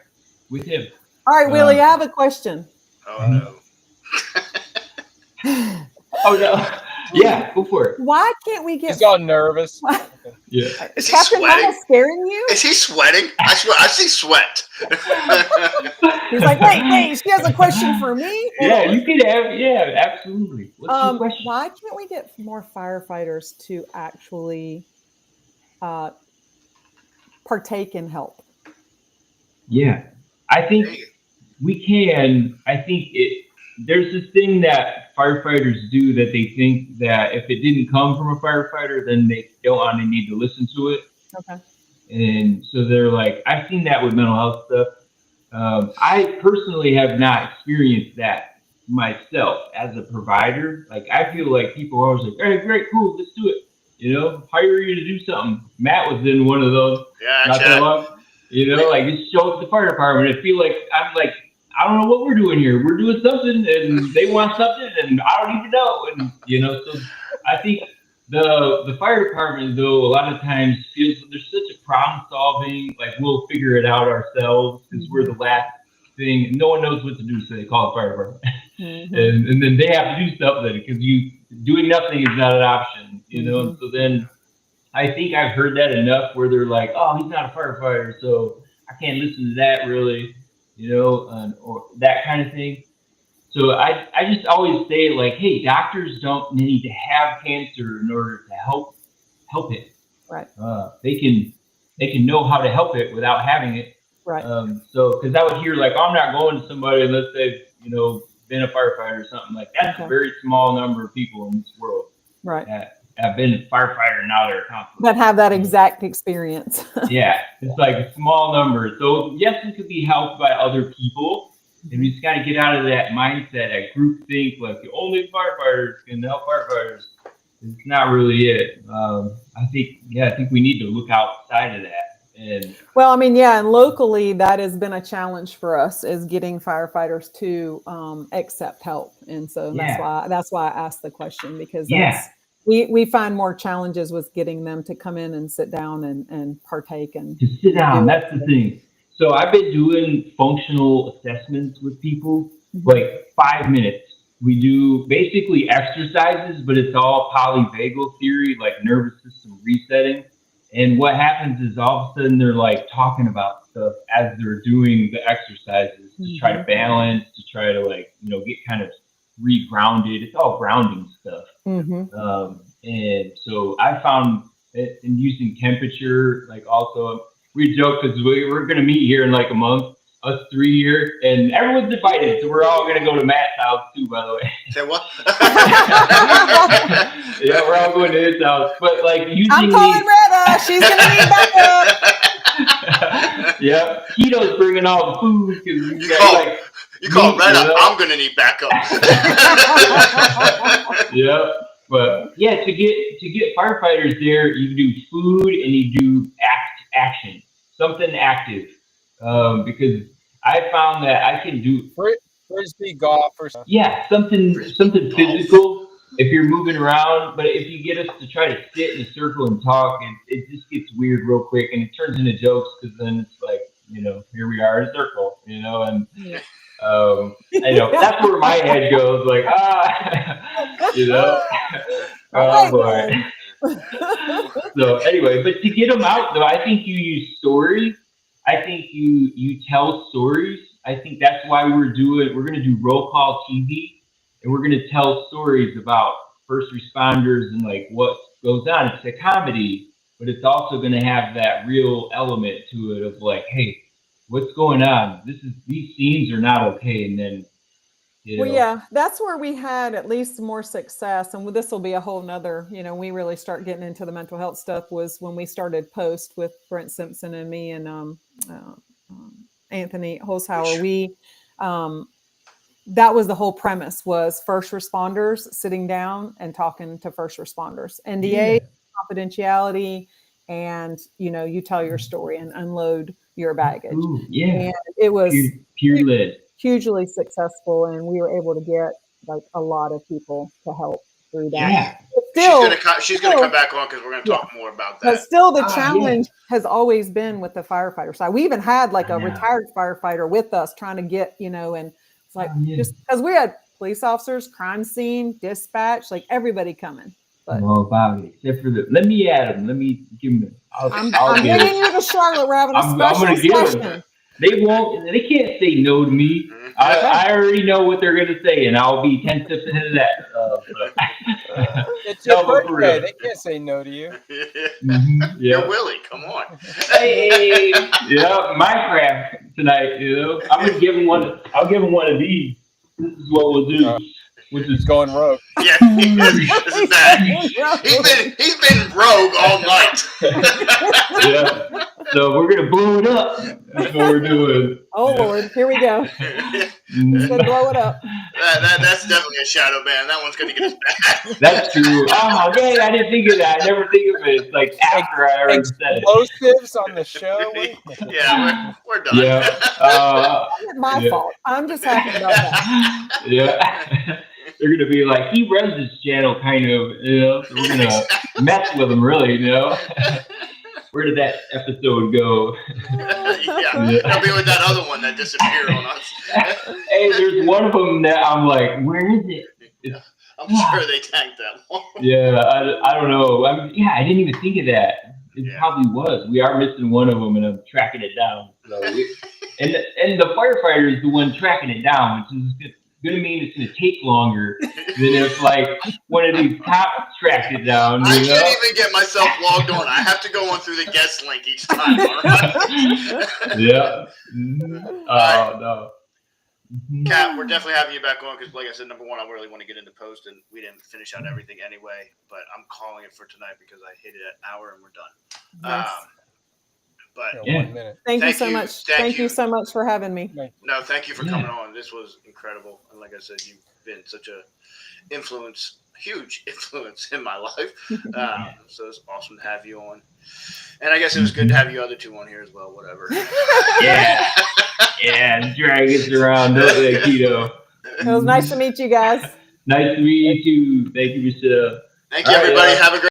[SPEAKER 3] with him.
[SPEAKER 2] All right, Willie, I have a question.
[SPEAKER 1] Oh no.
[SPEAKER 3] Oh no! Yeah, go for it.
[SPEAKER 2] Why can't we get?
[SPEAKER 4] He's all nervous.
[SPEAKER 3] Yeah.
[SPEAKER 1] Is
[SPEAKER 2] Captain Hubble scaring you?
[SPEAKER 1] Is he sweating? I swear, I see sweat.
[SPEAKER 2] He's like, wait, she has a question for me.
[SPEAKER 3] Yeah, you could have. Yeah, absolutely. What's your question?
[SPEAKER 2] Why can't we get more firefighters to actually partake in help?
[SPEAKER 3] Yeah, I think we can. I think there's this thing that firefighters do that they think that if it didn't come from a firefighter, then they don't need to listen to it.
[SPEAKER 2] Okay.
[SPEAKER 3] And so they're like, I've seen that with mental health stuff. I personally have not experienced that myself as a provider. Like, I feel like people are always like, hey, great, cool, let's do it. You know, hire you to do something. Matt was in one of those.
[SPEAKER 1] Yeah,
[SPEAKER 3] not that long. You know, like, just show up to the fire department. I feel like I'm like, I don't know what we're doing here. We're doing something, and they want something, and I don't even know. And, you know, so I think the fire department, though, a lot of times feels there's such a problem solving, like, we'll figure it out ourselves because we're the last thing. No one knows what to do, so they call the fire department. Mm-hmm. and then they have to do something because doing nothing is not an option, you know. And so then I think I've heard that enough where they're like, oh, he's not a firefighter, so I can't listen to that really. You know, or that kind of thing. So I just always say, like, hey, doctors don't need to have cancer in order to help it.
[SPEAKER 2] Right.
[SPEAKER 3] They can know how to help it without having it.
[SPEAKER 2] Right.
[SPEAKER 3] So because I would hear like, oh, I'm not going to somebody unless they've, you know, been a firefighter or something like that. That's a very small number of people in this world.
[SPEAKER 2] Right.
[SPEAKER 3] That have been a firefighter and now they're a counselor.
[SPEAKER 2] That have that exact experience.
[SPEAKER 3] Yeah, it's like a small number. So yes, it could be helped by other people. And we just got to get out of that mindset, that group think, like the only firefighters can help firefighters. It's not really it. I think we need to look outside of that. And
[SPEAKER 2] well, I mean, yeah, and locally that has been a challenge for us, is getting firefighters to accept help. And so that's why I asked the question, because we find more challenges with getting them to come in and sit down and partake and
[SPEAKER 3] to sit down. That's the thing. So I've been doing functional assessments with people, like 5 minutes. We do basically exercises, but it's all polyvagal theory, like nervous system resetting. And what happens is all of a sudden they're like talking about stuff as they're doing the exercises to try to balance, to try to like, you know, get kind of re-grounded. It's all grounding stuff. And so I found it in using temperature, like also we joke because we're going to meet here in like a month, us 3 here, and everyone's invited. So we're all going to go to Matt's house too, by the way.
[SPEAKER 1] Say what?
[SPEAKER 3] Yeah, we're all going to his house. But like using
[SPEAKER 2] I'm calling Retta. She's going to need backup.
[SPEAKER 3] Yeah, Keto's bringing all the food.
[SPEAKER 1] You call Retta, you know? I'm going to need backup.
[SPEAKER 3] Yeah. But yeah, to get firefighters there, you do food and you do action, something active, because I found that I can do
[SPEAKER 4] frisbee golf or something.
[SPEAKER 3] Yeah, something physical if you're moving around. But if you get us to try to sit in a circle and talk, it just gets weird real quick, and it turns into jokes because then it's like, you know, here we are in a circle, you know, and. I know that's where my head goes, like, you know, oh boy. So anyway, but to get them out though, I think you use stories. I think you tell stories. I think that's why we're going to do roll call TV, and we're going to tell stories about first responders and like what goes on. It's a comedy, but it's also going to have that real element to it of like, hey, what's going on? These scenes are not okay. And then, you know.
[SPEAKER 2] Well, yeah, that's where we had at least more success. And this will be a whole nother, you know, we really start getting into the mental health stuff was when we started Post with Brent Simpson and me and Anthony Holzhauer. That was the whole premise was first responders sitting down and talking to first responders, NDA, confidentiality, and, you know, you tell your story and unload your baggage.
[SPEAKER 3] Ooh, yeah.
[SPEAKER 2] And it was
[SPEAKER 3] hugely
[SPEAKER 2] successful, and we were able to get like a lot of people to help through that.
[SPEAKER 3] Yeah.
[SPEAKER 2] Still,
[SPEAKER 1] she's gonna come back on because we're gonna talk more about that.
[SPEAKER 2] But still, the challenge has always been with the firefighter side. We even had like a retired firefighter with us trying to get, you know, and it's like just because we had police officers, crime scene, dispatch, like everybody coming. But
[SPEAKER 3] well, Bobby, except for let me add them. Let me give them.
[SPEAKER 2] I'm getting you to Charlotte. We're having a special session.
[SPEAKER 3] They can't say no to me. I already know what they're going to say, and I'll be 10 steps ahead of that.
[SPEAKER 4] It's your birthday. They can't say no to you.
[SPEAKER 3] Yeah.
[SPEAKER 1] You're Willie. Come on.
[SPEAKER 3] Hey, yeah, Minecraft tonight. You know, I'm gonna give him one. I'll give him one of these. This is what we'll do. Which is
[SPEAKER 4] going rogue.
[SPEAKER 1] Yeah, this is bad. He's been rogue all night.
[SPEAKER 3] Yeah. So we're gonna blow it up. That's what we're doing.
[SPEAKER 2] Oh Lord, here we go. Let's go blow it up.
[SPEAKER 1] That's definitely a shadow ban. That one's gonna get us back.
[SPEAKER 3] That's true. Oh yeah, I didn't think of that. I never think of it. It's like after I already said it.
[SPEAKER 4] Explosives on the show.
[SPEAKER 1] Yeah, we're done.
[SPEAKER 3] Yeah.
[SPEAKER 2] It's my fault. I'm just happy about that.
[SPEAKER 3] Yeah. They're gonna be like, he runs this channel, kind of, you know. So we're gonna mess with him, really, you know. Where did that episode go?
[SPEAKER 1] They'll be with that other one that disappeared on us.
[SPEAKER 3] Hey, there's one of them that I'm like, where is it?
[SPEAKER 1] I'm sure they tanked that one.
[SPEAKER 3] Yeah, I don't know. I didn't even think of that. It probably was. We are missing one of them, and I'm tracking it down. So and the firefighter is the one tracking it down, which is going to mean it's going to take longer than if like one of these cops tracked it down.
[SPEAKER 1] I can't even get myself logged on. I have to go on through the guest link each time. All right?
[SPEAKER 3] Yeah. Oh no.
[SPEAKER 1] Kat, we're definitely having you back on because, like I said, number one, I really want to get into Post, and we didn't finish out everything anyway. But I'm calling it for tonight because I hit it at an hour and we're done.
[SPEAKER 2] Nice.
[SPEAKER 1] But
[SPEAKER 4] 1 minute.
[SPEAKER 2] Thank you so much. Thank you so much for having me.
[SPEAKER 1] No, thank you for coming on. This was incredible. And like I said, you've been such a huge influence in my life. So it's awesome to have you on. And I guess it was good to have you other two on here as well, whatever.
[SPEAKER 3] Yeah. Yeah, drag us around, don't they, Keto?
[SPEAKER 2] It was nice to meet you guys.
[SPEAKER 3] Nice to meet you too. Thank you, Michelle.
[SPEAKER 1] Thank you, everybody. Have a great